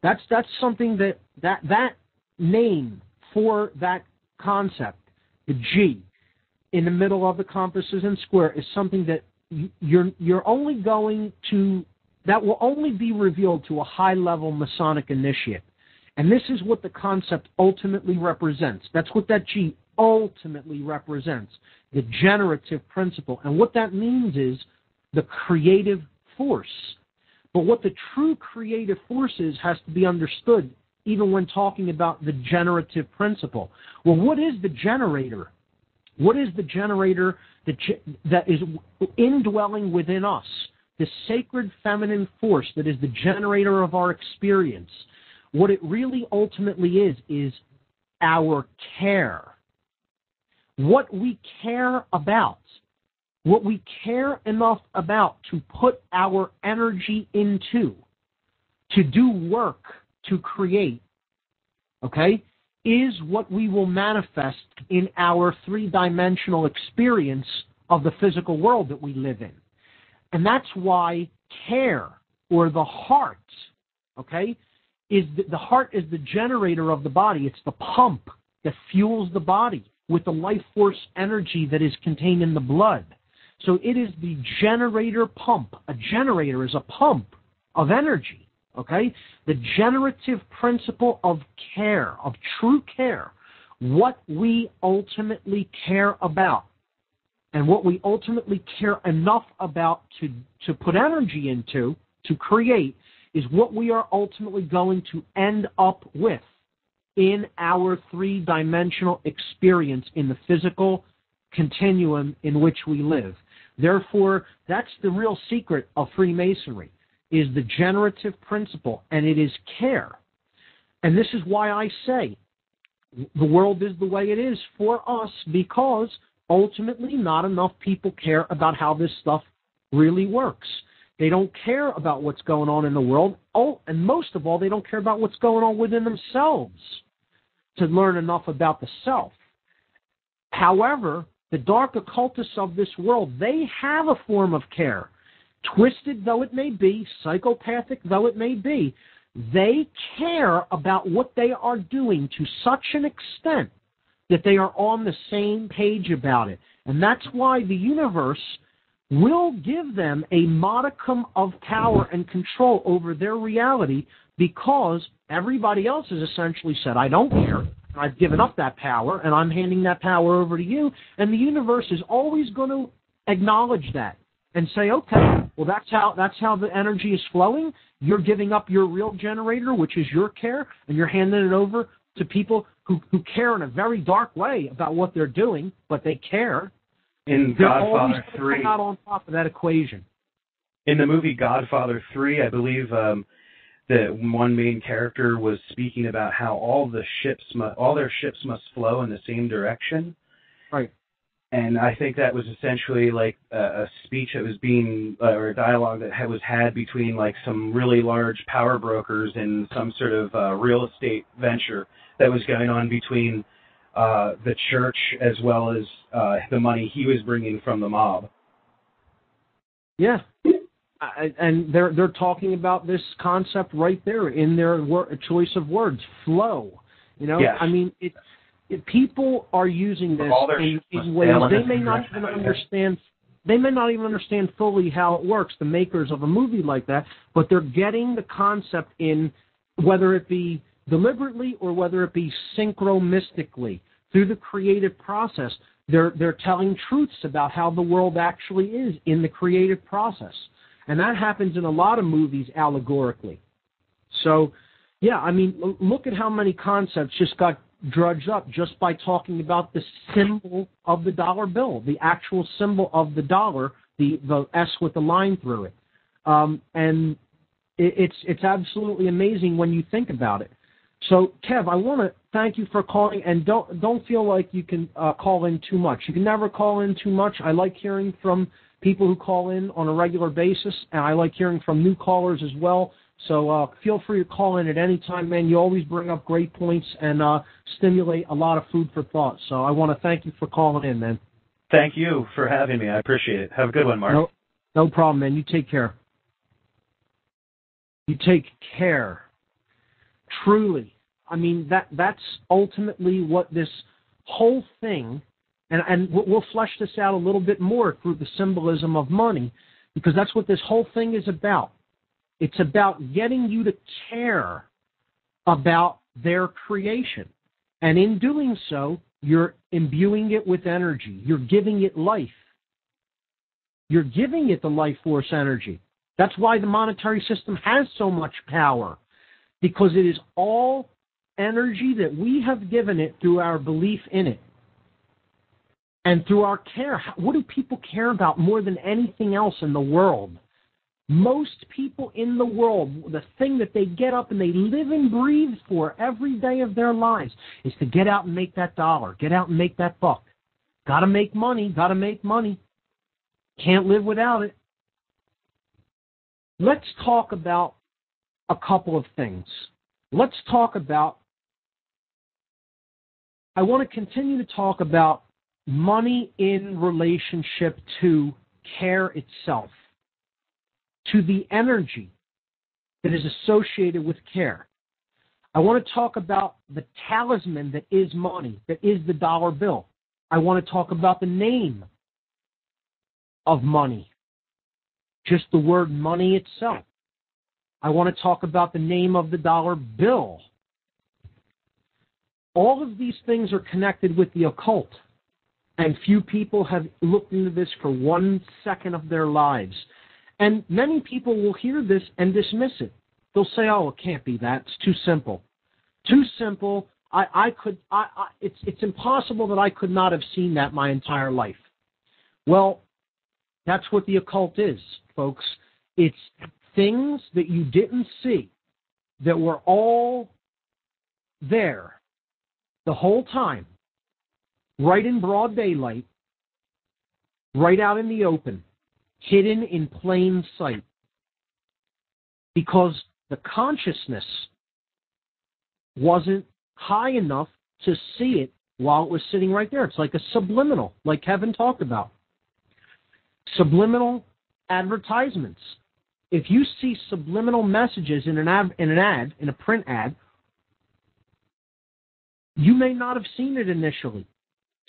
That's something that name for that concept, the G, in the middle of the compasses and square, is something that you're only going to, that will only be revealed to a high-level Masonic initiate. And this is what the concept ultimately represents. That's what that G ultimately represents, the generative principle. And what that means is the creative force. But what the true creative force is has to be understood even when talking about the generative principle. Well, what is the generator? What is the generator that is indwelling within us? The sacred feminine force that is the generator of our experience. What it really ultimately is our care. What we care about. What we care enough about to put our energy into, to do work, to create, okay, is what we will manifest in our three-dimensional experience of the physical world that we live in. And that's why care, or the heart, okay, is the heart is the generator of the body. It's the pump that fuels the body with the life force energy that is contained in the blood. So it is the generator pump. A generator is a pump of energy, okay? The generative principle of care, of true care, what we ultimately care about, and what we ultimately care enough about to put energy into, to create, is what we are ultimately going to end up with in our three-dimensional experience in the physical continuum in which we live. Therefore, that's the real secret of Freemasonry, is the generative principle, and it is care. And this is why I say the world is the way it is for us, because ultimately not enough people care about how this stuff really works. They don't care about what's going on in the world. Oh, and most of all, they don't care about what's going on within themselves to learn enough about the self. However, the dark occultists of this world, they have a form of care. Twisted though it may be, psychopathic though it may be, they care about what they are doing to such an extent that they are on the same page about it. And that's why the universe will give them a modicum of power and control over their reality, because everybody else has essentially said, I don't care. I've given up that power, and I'm handing that power over to you. And the universe is always going to acknowledge that and say, okay, well, that's how the energy is flowing. You're giving up your real generator, which is your care, and you're handing it over to people who care in a very dark way about what they're doing, but they care. In Godfather 3, not on top of that equation. In the movie Godfather 3, I believe the one main character was speaking about how all their ships must flow in the same direction. Right. And I think that was essentially like a speech that was being, or a dialogue that was had between like some really large power brokers and some sort of real estate venture that was going on between the church as well as the money he was bringing from the mob. Yeah. And they're talking about this concept right there in their choice of words, flow. You know, yes. I mean, people are using this in ways they may not even understand. They may not even understand fully how it works, the makers of a movie like that, but they're getting the concept in, whether it be deliberately or whether it be synchro-mystically, through the creative process. They're telling truths about how the world actually is in the creative process. And that happens in a lot of movies allegorically. So, yeah, I mean, look at how many concepts just got drudged up just by talking about the symbol of the dollar bill, the actual symbol of the dollar, the S with the line through it. And it's absolutely amazing when you think about it. So, Kev, I want to thank you for calling, and don't feel like you can call in too much. You can never call in too much. I like hearing from people who call in on a regular basis, and I like hearing from new callers as well. So feel free to call in at any time, man. You always bring up great points and stimulate a lot of food for thought. So I want to thank you for calling in, man. Thank you for having me. I appreciate it. Have a good one, Mark. No problem, man. You take care. You take care. Truly. I mean, that's ultimately what this whole thing, and we'll flesh this out a little bit more through the symbolism of money, because that's what this whole thing is about. It's about getting you to care about their creation. And in doing so, you're imbuing it with energy. You're giving it life. You're giving it the life force energy. That's why the monetary system has so much power, because it is all energy that we have given it through our belief in it and through our care. What do people care about more than anything else in the world? Most people in the world, the thing that they get up and they live and breathe for every day of their lives is to get out and make that dollar, get out and make that buck. Got to make money, got to make money. Can't live without it. Let's talk about a couple of things. Let's talk about, I want to continue to talk about money in relationship to care itself, to the energy that is associated with care. I want to talk about the talisman that is money, that is the dollar bill. I want to talk about the name of money, just the word money itself. I want to talk about the name of the dollar bill. All of these things are connected with the occult, and few people have looked into this for 1 second of their lives. And many people will hear this and dismiss it. They'll say, oh, it can't be that. It's too simple. Too simple. It's impossible that I could not have seen that my entire life. Well, that's what the occult is, folks. It's things that you didn't see that were all there the whole time, right in broad daylight, right out in the open, hidden in plain sight, because the consciousness wasn't high enough to see it while it was sitting right there. It's like a subliminal, like Kevin talked about. Subliminal advertisements. If you see subliminal messages in a print ad, you may not have seen it initially.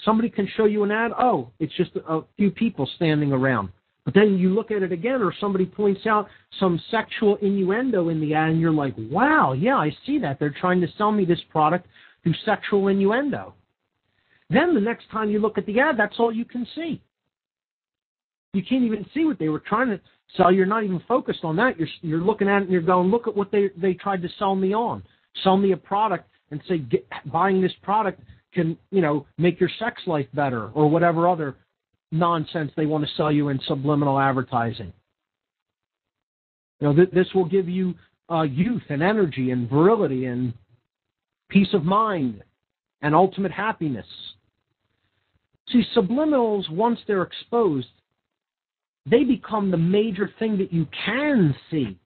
Somebody can show you an ad, oh, it's just a few people standing around. But then you look at it again, or somebody points out some sexual innuendo in the ad, and you're like, wow, yeah, I see that. They're trying to sell me this product through sexual innuendo. Then the next time you look at the ad, that's all you can see. You can't even see what they were trying to sell. You're not even focused on that. You're looking at it and you're going, look at what they tried to sell me on. Sell me a product and say, buying this product can, make your sex life better, or whatever other nonsense they want to sell you in subliminal advertising. This will give you youth and energy and virility and peace of mind and ultimate happiness. See, subliminals, once they're exposed, they become the major thing that you can see.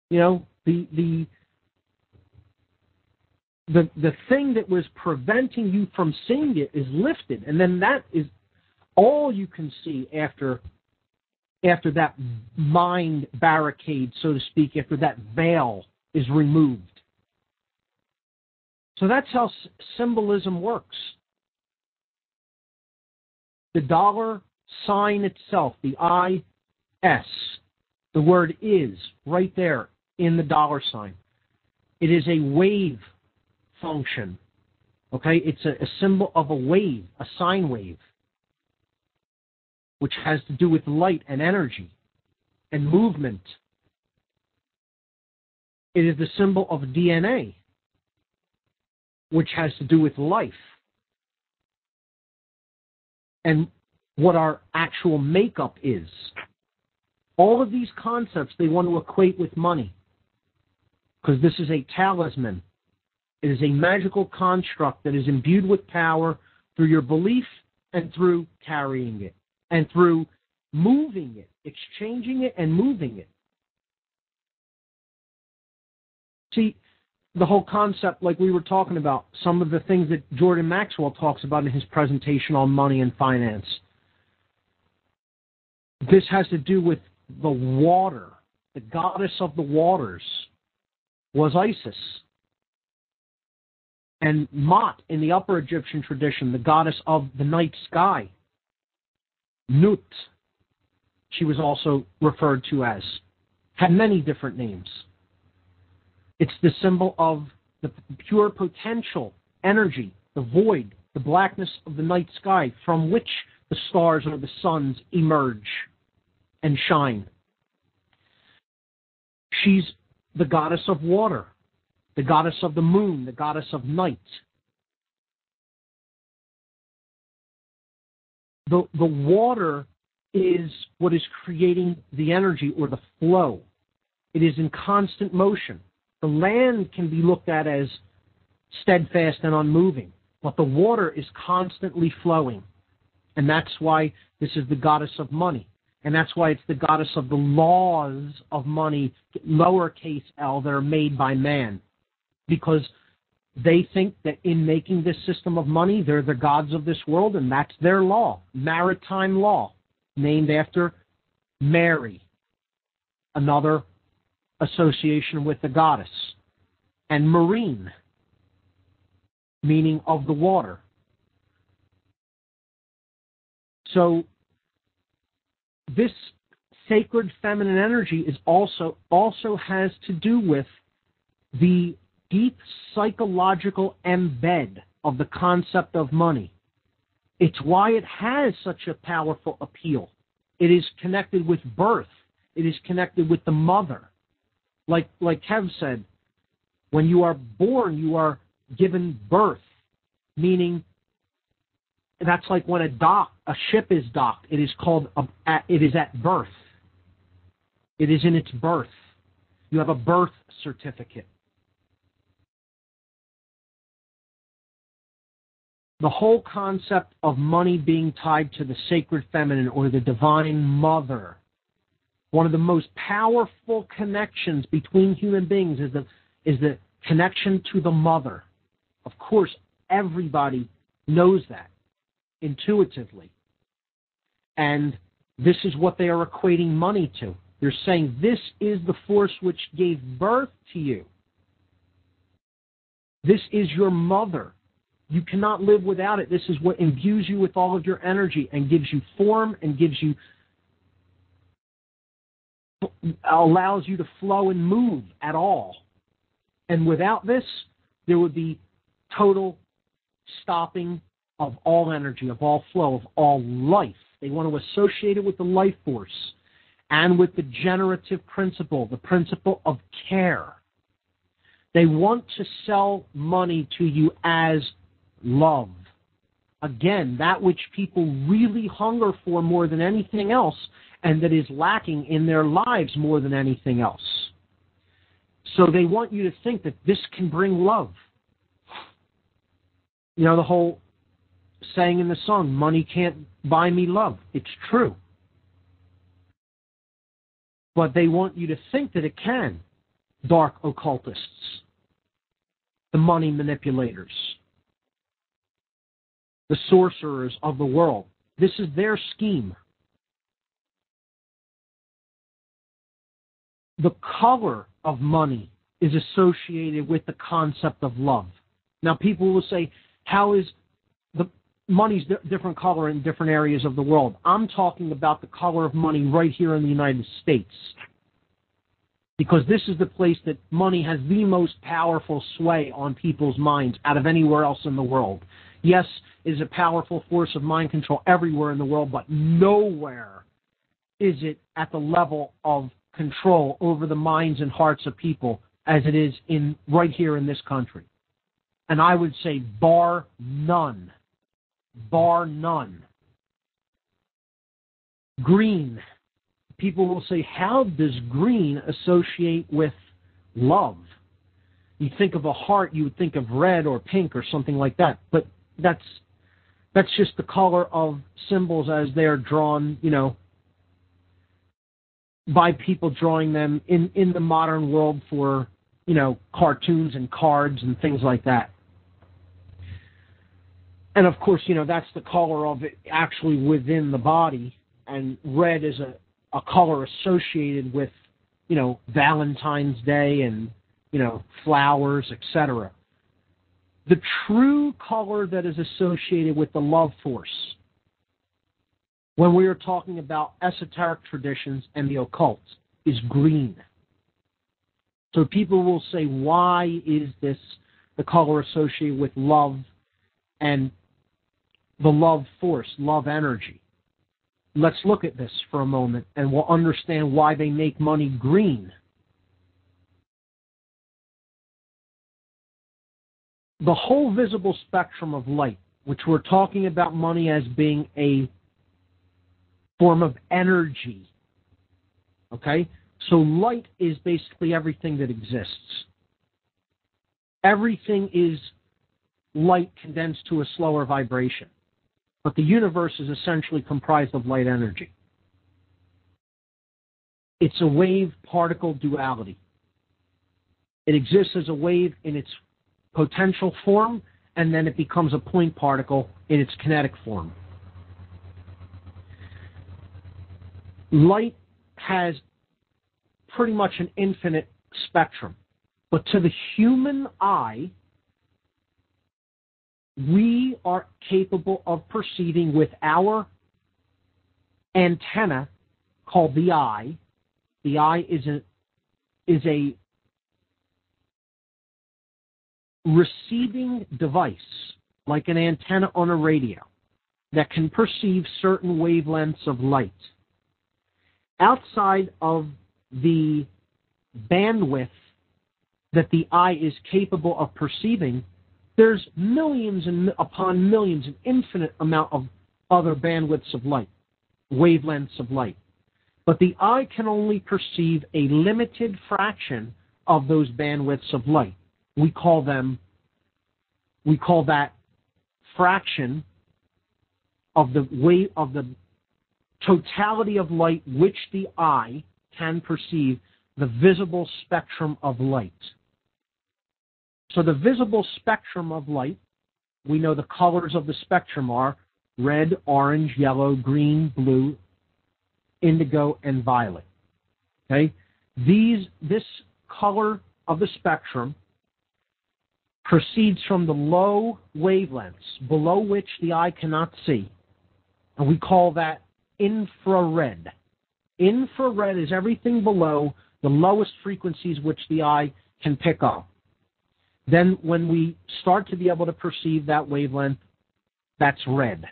The thing that was preventing you from seeing it is lifted, and then that is all you can see after that mind barricade, so to speak, after that veil is removed. So that's how symbolism works. The dollar sign itself, the I-S, the word is right there in the dollar sign. It is a wave function. Okay? It's a symbol of a wave, a sine wave, which has to do with light and energy and movement. It is the symbol of DNA, which has to do with life and what our actual makeup is. All of these concepts they want to equate with money, because this is a talisman. It is a magical construct that is imbued with power through your belief and through carrying it and through moving it, exchanging it and moving it. See, the whole concept, like we were talking about, some of the things that Jordan Maxwell talks about in his presentation on money and finance. This has to do with the water the goddess of the waters, was Isis. And Mot, in the Upper Egyptian tradition, the goddess of the night sky, Nut, she was also referred to as, had many different names. It's the symbol of the pure potential energy, the void, the blackness of the night sky from which the stars or the suns emerge and shine. She's the goddess of water, the goddess of the moon, the goddess of night. The water is what is creating the energy or the flow. It is in constant motion. The land can be looked at as steadfast and unmoving, but the water is constantly flowing. And that's why this is the goddess of money. And that's why it's the goddess of the laws of money, lowercase l, that are made by man. Because they think that in making this system of money, they're the gods of this world, and that's their law, maritime law, named after Mary, another association with the goddess, and marine, meaning of the water. So this sacred feminine energy is also has to do with the deep psychological embed of the concept of money. It's why it has such a powerful appeal. It is connected with birth. It is connected with the mother. Like Kev said, when you are born, you are given birth, meaning that's like when a ship is docked. It is called it is at birth. It is in its birth. You have a birth certificate. The whole concept of money being tied to the sacred feminine or the divine mother, one of the most powerful connections between human beings is the connection to the mother. Of course, everybody knows that intuitively. And this is what they are equating money to. They're saying this is the force which gave birth to you. This is your mother. You cannot live without it. This is what imbues you with all of your energy and gives you form and allows you to flow and move at all. And without this, there would be total stopping of all energy, of all flow, of all life. They want to associate it with the life force and with the generative principle, the principle of care. They want to sell money to you as love. Again, that which people really hunger for more than anything else, and that is lacking in their lives more than anything else. So they want you to think that this can bring love. You know, the whole saying in the song, money can't buy me love. It's true. But they want you to think that it can. Dark occultists, the money manipulators, the sorcerers of the world. This is their scheme. The color of money is associated with the concept of love. Now, people will say, how is the money's different color in different areas of the world? I'm talking about the color of money right here in the United States. Because this is the place that money has the most powerful sway on people's minds out of anywhere else in the world. Yes, it is a powerful force of mind control everywhere in the world, but nowhere is it at the level of control over the minds and hearts of people as it is right here in this country. And I would say bar none. Bar none. Green. People will say, how does green associate with love? You think of a heart, you would think of red or pink or something like that. But that's just the color of symbols as they are drawn, by people drawing them in the modern world for, cartoons and cards and things like that. And of course, that's the color of it actually within the body. And red is a color associated with Valentine's Day and, flowers, etc. The true color that is associated with the love force, when we are talking about esoteric traditions and the occult, is green. So people will say, why is this the color associated with love and the love force, love energy? Let's look at this for a moment and we'll understand why they make money green. The whole visible spectrum of light, which we're talking about money as being a form of energy. Okay? So light is basically everything that exists. Everything is light condensed to a slower vibration. But the universe is essentially comprised of light energy. It's a wave-particle duality. It exists as a wave in its potential form, and then it becomes a point particle in its kinetic form. Light has pretty much an infinite spectrum, but to the human eye, we are capable of perceiving with our antenna called the eye. The eye is a receiving device, like an antenna on a radio, that can perceive certain wavelengths of light. Outside of the bandwidth that the eye is capable of perceiving, there's millions and upon millions, an infinite amount of other bandwidths of light, wavelengths of light. But the eye can only perceive a limited fraction of those bandwidths of light. We call that fraction of the totality of light which the eye can perceive, the visible spectrum of light. So the visible spectrum of light, we know the colors of the spectrum are red, orange, yellow, green, blue, indigo, and violet. Okay? This color of the spectrum proceeds from the low wavelengths below which the eye cannot see, and we call that infrared. Infrared is everything below the lowest frequencies which the eye can pick up. Then when we start to be able to perceive that wavelength, that's red.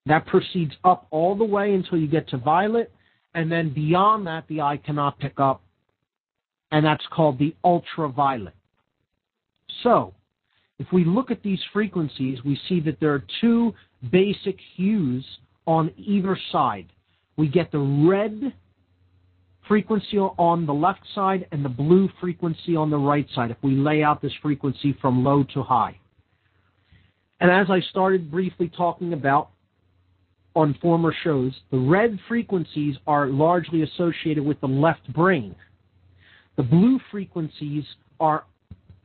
That proceeds up all the way until you get to violet, and then beyond that the eye cannot pick up, and that's called the ultraviolet. So, if we look at these frequencies, we see that there are two basic hues on either side. We get the red frequency on the left side and the blue frequency on the right side, if we lay out this frequency from low to high. And as I started briefly talking about on former shows, the red frequencies are largely associated with the left brain. The blue frequencies are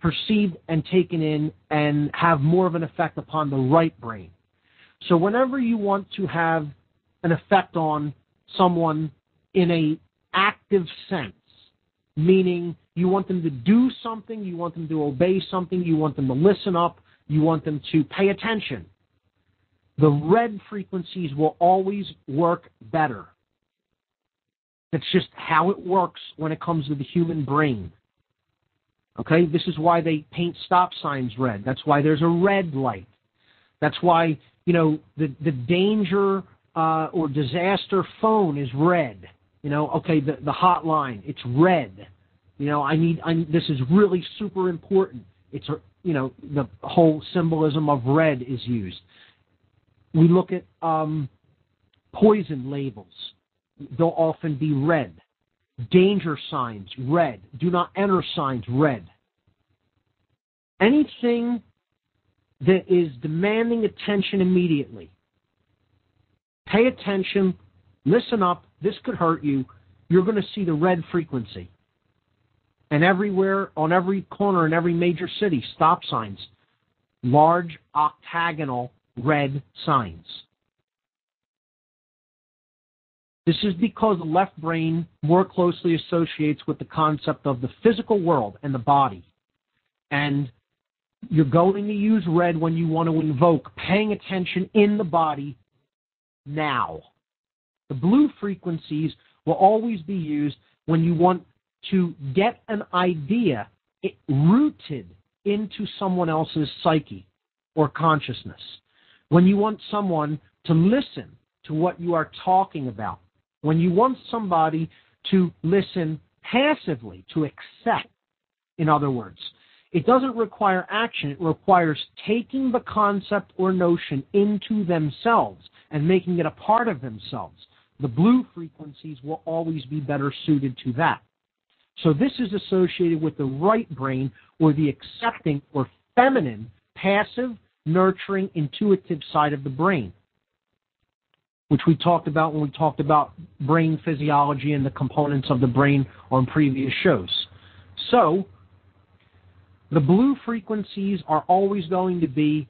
perceived and taken in and have more of an effect upon the right brain. So whenever you want to have an effect on someone in a active sense, meaning you want them to do something, you want them to obey something, you want them to listen up, you want them to pay attention, the red frequencies will always work better. That's just how it works when it comes to the human brain. Okay, this is why they paint stop signs red. That's why there's a red light. That's why, the danger or disaster phone is red. The hotline, it's red. This is really super important. It's, the whole symbolism of red is used. We look at poison labels. They'll often be red. Danger signs, red. Do not enter signs, red. Anything that is demanding attention immediately. Pay attention, listen up, this could hurt you. You're going to see the red frequency. And everywhere, on every corner in every major city, stop signs. Large, octagonal, red signs. This is because the left brain more closely associates with the concept of the physical world and the body. And you're going to use red when you want to invoke paying attention in the body now. The blue frequencies will always be used when you want to get an idea rooted into someone else's psyche or consciousness. When you want someone to listen to what you are talking about. When you want somebody to listen passively, to accept, in other words. It doesn't require action. It requires taking the concept or notion into themselves and making it a part of themselves. The blue frequencies will always be better suited to that. So this is associated with the right brain, or the accepting or feminine, passive, nurturing, intuitive side of the brain, which we talked about when we talked about brain physiology and the components of the brain on previous shows. So the blue frequencies are always going to be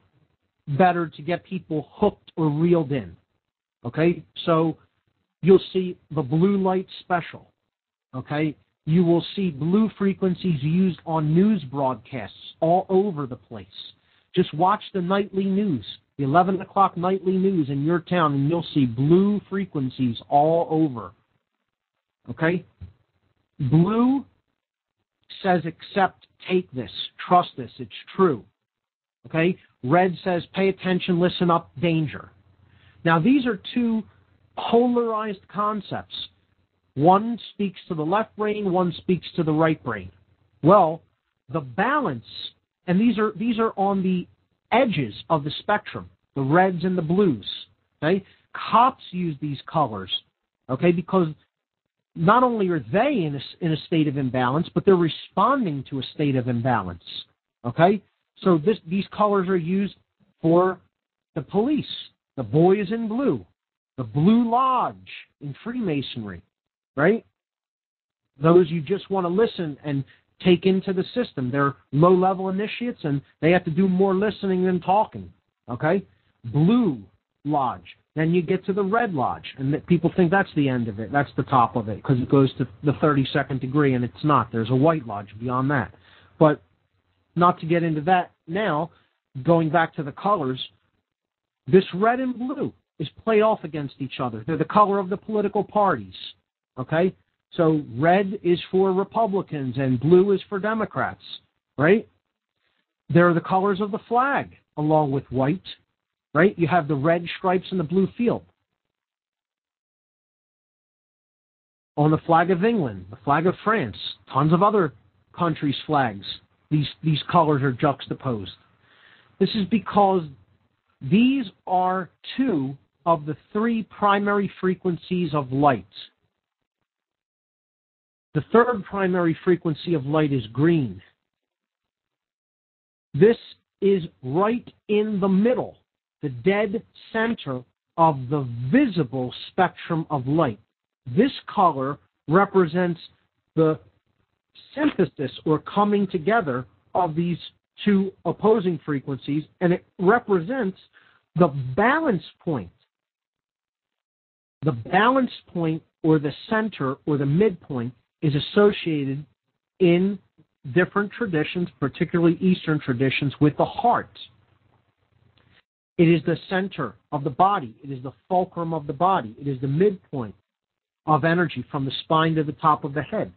better to get people hooked or reeled in. Okay? So you'll see the blue light special. Okay? You will see blue frequencies used on news broadcasts all over the place. Just watch the nightly news, the 11 o'clock nightly news in your town, and you'll see blue frequencies all over. Okay? Blue says accept, take this, trust this, it's true. Okay? Red says pay attention, listen up, danger. Now these are two polarized concepts. One speaks to the left brain, one speaks to the right brain. Well, the balance, and these are on the edges of the spectrum, the reds and the blues. Okay? Cops use these colors, okay, because not only are they in a state of imbalance, but they're responding to a state of imbalance. Okay? So these colors are used for the police, the boys in blue, the Blue Lodge in Freemasonry, right? Those you just want to listen and take into the system. They're low-level initiates, and they have to do more listening than talking, okay? Blue Lodge. Then you get to the Red Lodge, and people think that's the end of it. That's the top of it, because it goes to the 32nd degree, and it's not. There's a White Lodge beyond that. But not to get into that now, going back to the colors, this red and blue is played off against each other. They're the color of the political parties, okay? So red is for Republicans and blue is for Democrats, right? They're the colors of the flag, along with white, right? You have the red stripes and the blue field. On the flag of England, the flag of France, tons of other countries' flags, these colors are juxtaposed. This is because these are two of the three primary frequencies of light. The third primary frequency of light is green. This is right in the middle, the dead center of the visible spectrum of light. This color represents the synthesis or coming together of these two opposing frequencies, and it represents the balance point. The balance point, or the center, or the midpoint, is associated in different traditions, particularly Eastern traditions, with the heart. It is the center of the body. It is the fulcrum of the body. It is the midpoint of energy from the spine to the top of the head.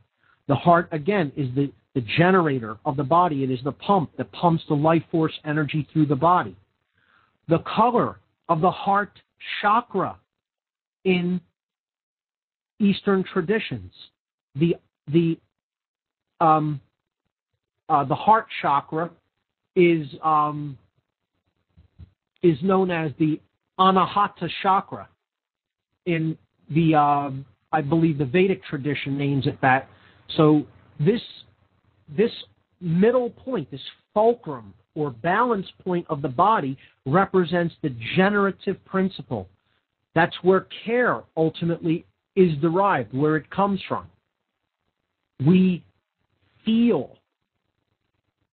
The heart, again, is the generator of the body. It is the pump that pumps the life force energy through the body. The color of the heart chakra in Eastern traditions, the heart chakra is known as the Anahata chakra. In the I believe the Vedic tradition names it that. So this middle point, this fulcrum or balance point of the body, represents the generative principle. That's where care ultimately is derived, where it comes from. We feel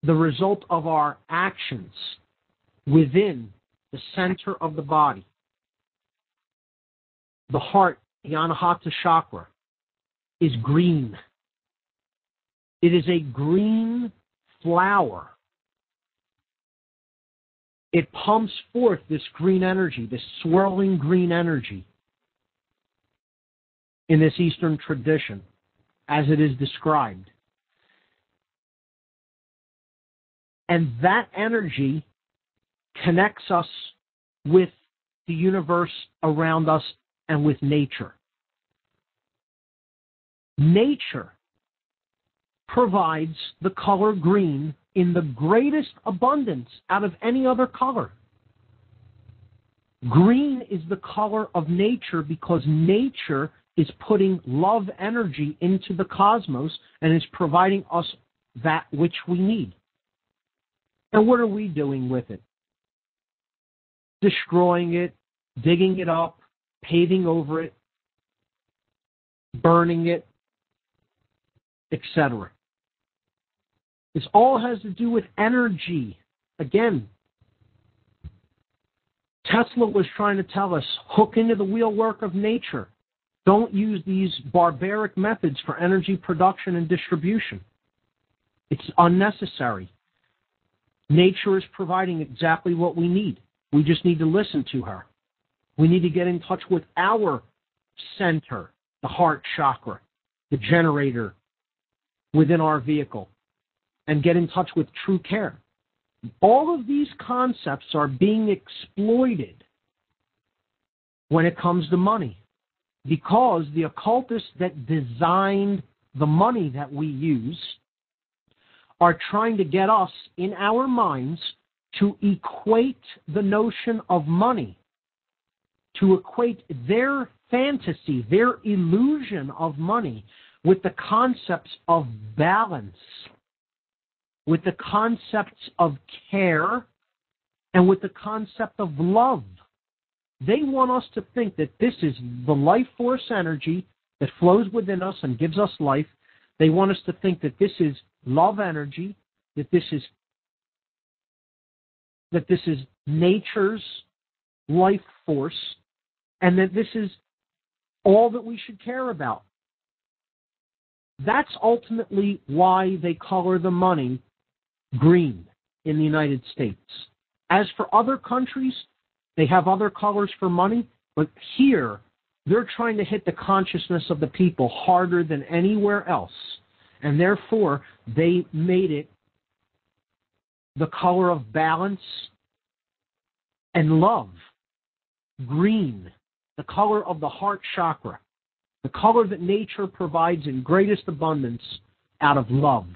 the result of our actions within the center of the body. The heart the Anahata chakra, is green. It is a green flower. It pumps forth this green energy, this swirling green energy in this Eastern tradition, as it is described. And that energy connects us with the universe around us and with nature. Nature provides the color green in the greatest abundance out of any other color. Green is the color of nature because nature is putting love energy into the cosmos and is providing us that which we need. And what are we doing with it? Destroying it, digging it up, paving over it, burning it, etc. This all has to do with energy. Again, Tesla was trying to tell us, hook into the wheelwork of nature. Don't use these barbaric methods for energy production and distribution. It's unnecessary. Nature is providing exactly what we need. We just need to listen to her. We need to get in touch with our center, the heart chakra, the generator within our vehicle, and get in touch with true care. All of these concepts are being exploited when it comes to money because the occultists that designed the money that we use are trying to get us in our minds to equate the notion of money, to equate their fantasy, their illusion of money with the concepts of balance, with the concepts of care, and with the concept of love. They want us to think that this is the life force energy that flows within us and gives us life. They want us to think that this is love energy, that this is nature's life force, and that this is all that we should care about. That's ultimately why they color the money green in the United States. As for other countries, they have other colors for money, but here they're trying to hit the consciousness of the people harder than anywhere else, and therefore they made it the color of balance and love, green, the color of the heart chakra, the color that nature provides in greatest abundance out of love.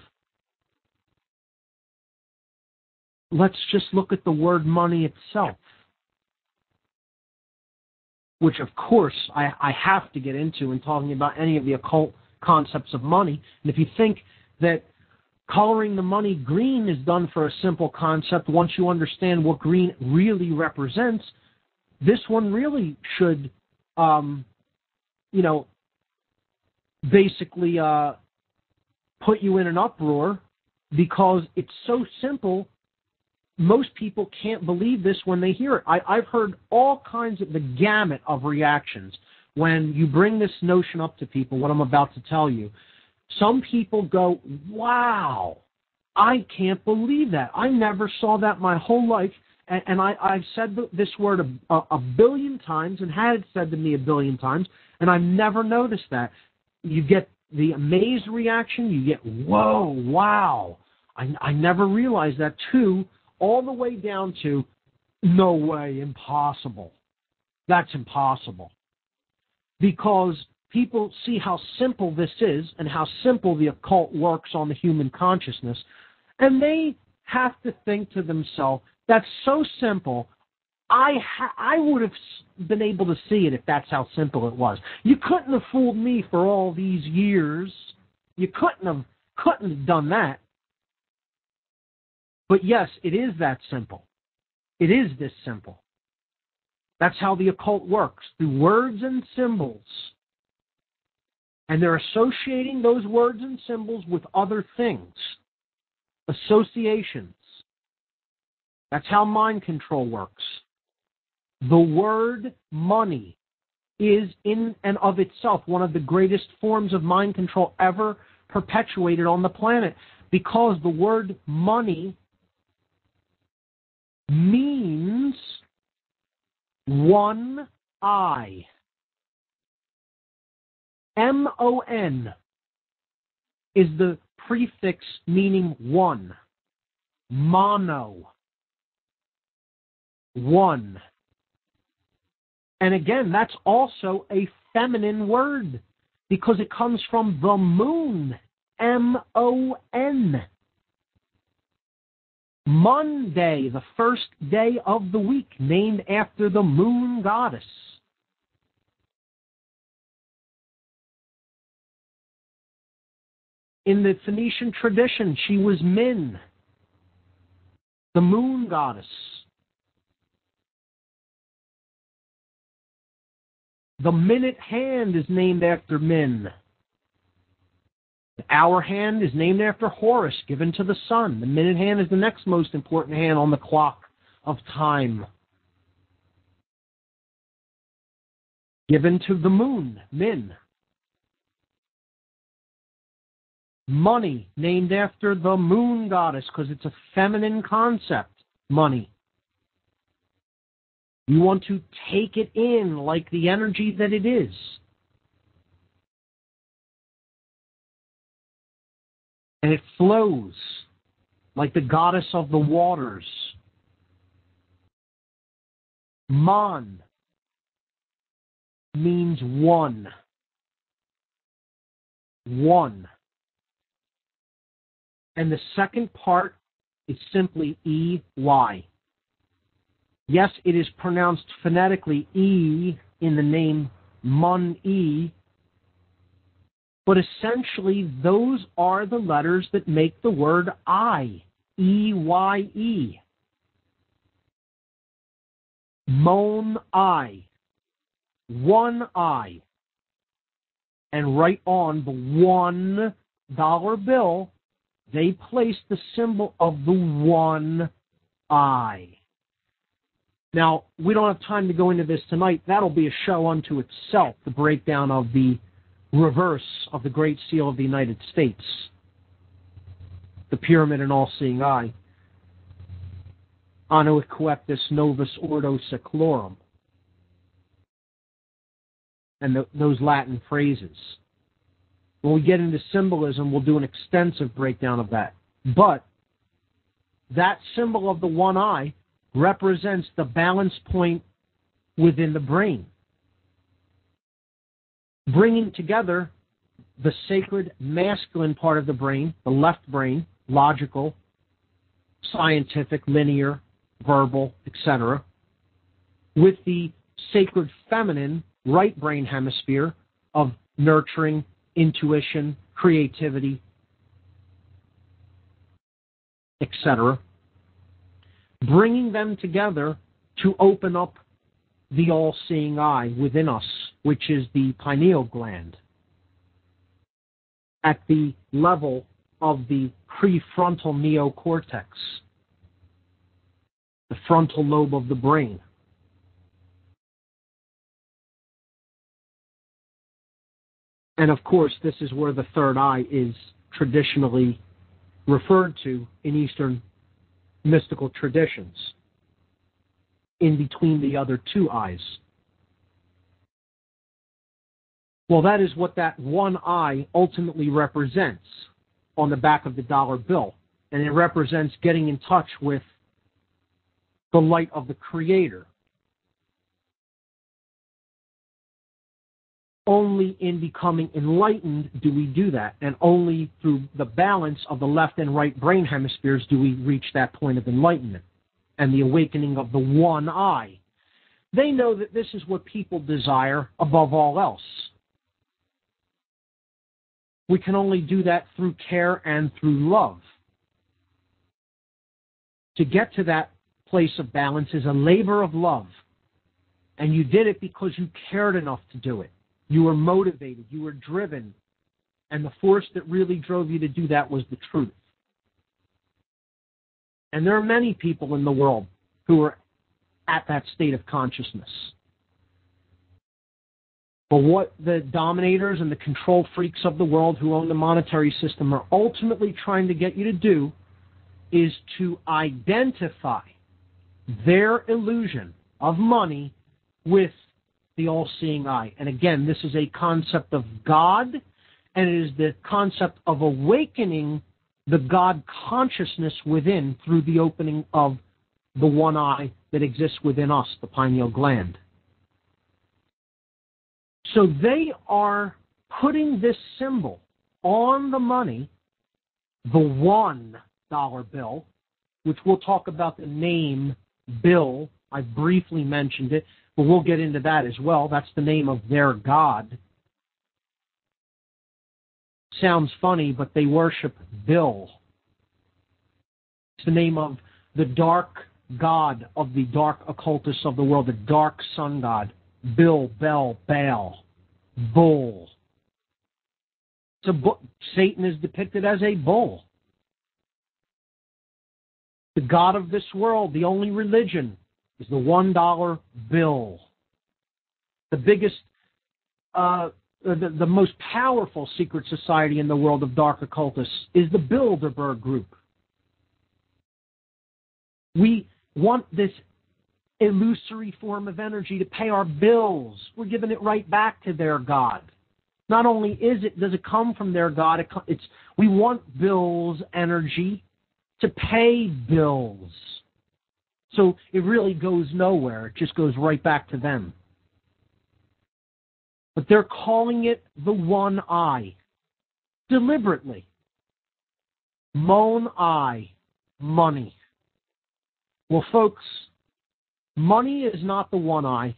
Let's just look at the word money itself, which of course I have to get into in talking about any of the occult concepts of money. And if you think that coloring the money green is done for a simple concept, once you understand what green really represents, this one really should, basically put you in an uproar because it's so simple. Most people can't believe this when they hear it. I've heard all kinds of the gamut of reactions when you bring this notion up to people, what I'm about to tell you. Some people go, wow, I can't believe that. I never saw that my whole life. And I've said this word a billion times and had it said to me a billion times, and I've never noticed that. You get the amazed reaction. You get, whoa, wow. I never realized that, too, all the way down to, no way, impossible. That's impossible. Because people see how simple this is and how simple the occult works on the human consciousness, and they have to think to themselves, that's so simple, I would have been able to see it if that's how simple it was. You couldn't have fooled me for all these years. You couldn't have done that. But yes, it is that simple. It is this simple. That's how the occult works, through words and symbols. And they're associating those words and symbols with other things. Associations. That's how mind control works. The word money is in and of itself one of the greatest forms of mind control ever perpetuated on the planet, because the word money means one eye. M-O-N is the prefix meaning one. Mono. One. And again, that's also a feminine word because it comes from the moon. M-O-N. Monday, the first day of the week, named after the moon goddess. In the Phoenician tradition, she was Min, the moon goddess. The minute hand is named after Min. The hour hand is named after Horus, given to the sun. The minute hand is the next most important hand on the clock of time, given to the moon, Min. Money, named after the moon goddess, because it's a feminine concept, money. You want to take it in like the energy that it is. And it flows like the goddess of the waters. Man means one. One. And the second part is simply E-Y. Yes, it is pronounced phonetically E in the name Mun-E, but essentially those are the letters that make the word I, E-Y-E. Mon I, one eye. And right on the $1 bill, they placed the symbol of the one eye. Now, we don't have time to go into this tonight. That'll be a show unto itself, the breakdown of the reverse of the Great Seal of the United States, the pyramid and all-seeing eye, Anno Equeptus Novus Ordo Seclorum, and those Latin phrases. When we get into symbolism, we'll do an extensive breakdown of that. But that symbol of the one eye represents the balance point within the brain, bringing together the sacred masculine part of the brain, the left brain, logical, scientific, linear, verbal, etc., with the sacred feminine right brain hemisphere of nurturing, intuition, creativity, etc., bringing them together to open up the all-seeing eye within us, which is the pineal gland, at the level of the prefrontal neocortex, the frontal lobe of the brain. And of course, this is where the third eye is traditionally referred to in Eastern mystical traditions, in between the other two eyes. Well, that is what that one eye ultimately represents on the back of the dollar bill. And it represents getting in touch with the light of the Creator. Only in becoming enlightened do we do that, and only through the balance of the left and right brain hemispheres do we reach that point of enlightenment and the awakening of the one eye. They know that this is what people desire above all else. We can only do that through care and through love. To get to that place of balance is a labor of love, and you did it because you cared enough to do it. You were motivated, you were driven, and the force that really drove you to do that was the truth. And there are many people in the world who are at that state of consciousness. But what the dominators and the control freaks of the world who own the monetary system are ultimately trying to get you to do is to identify their illusion of money with the all-seeing eye. And again, this is a concept of God, and it is the concept of awakening the God consciousness within through the opening of the one eye that exists within us, the pineal gland. So they are putting this symbol on the money, the $1 bill, which we'll talk about the name bill. I briefly mentioned it, but we'll get into that as well. That's the name of their God. Sounds funny, but they worship Bill. It's the name of the dark god of the dark occultists of the world, the dark sun god. Bill, Bel, Baal, Bull. Satan is depicted as a bull. The god of this world, the only religion, is the $1 bill. The biggest, the most powerful secret society in the world of dark occultists is the Bilderberg Group. We want this illusory form of energy to pay our bills. We're giving it right back to their God. Not only does it come from their God, we want Bill's energy to pay bills. So it really goes nowhere. It just goes right back to them. But they're calling it the one eye, deliberately. Mon eye, money. Well, folks, money is not the one eye.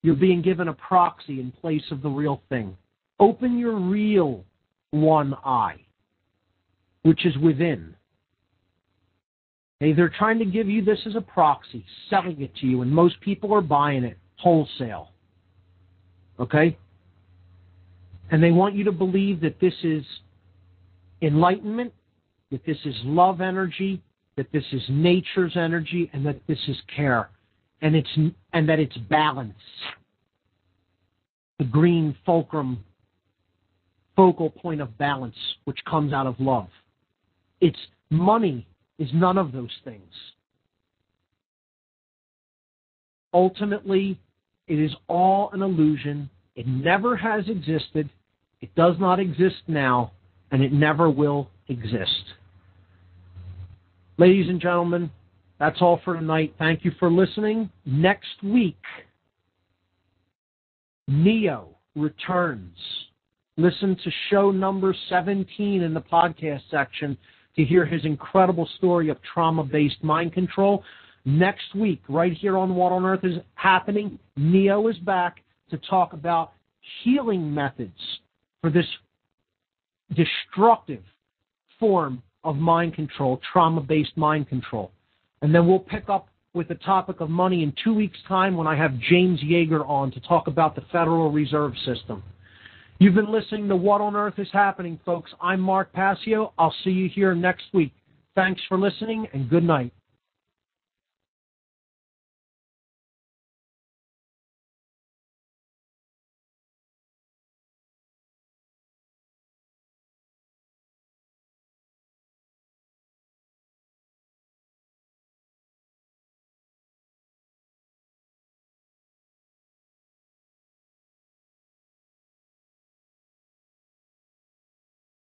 You're being given a proxy in place of the real thing. Open your real one eye, which is within. Okay, they're trying to give you this as a proxy, selling it to you, and most people are buying it wholesale. Okay? And they want you to believe that this is enlightenment, that this is love energy, that this is nature's energy, and that this is care, and that it's balance. The green focal point of balance, which comes out of love. It's money is none of those things. Ultimately, it is all an illusion. It never has existed. It does not exist now, and it never will exist. Ladies and gentlemen, that's all for tonight. Thank you for listening. Next week, Neo returns. Listen to show number 17 in the podcast section to hear his incredible story of trauma-based mind control. Next week, right here on What on Earth is Happening, Neo is back to talk about healing methods for this destructive form of mind control, trauma-based mind control. And then we'll pick up with the topic of money in 2 weeks' time when I have James Yeager on to talk about the Federal Reserve System. You've been listening to What on Earth is Happening, folks. I'm Mark Passio. I'll see you here next week. Thanks for listening, and good night.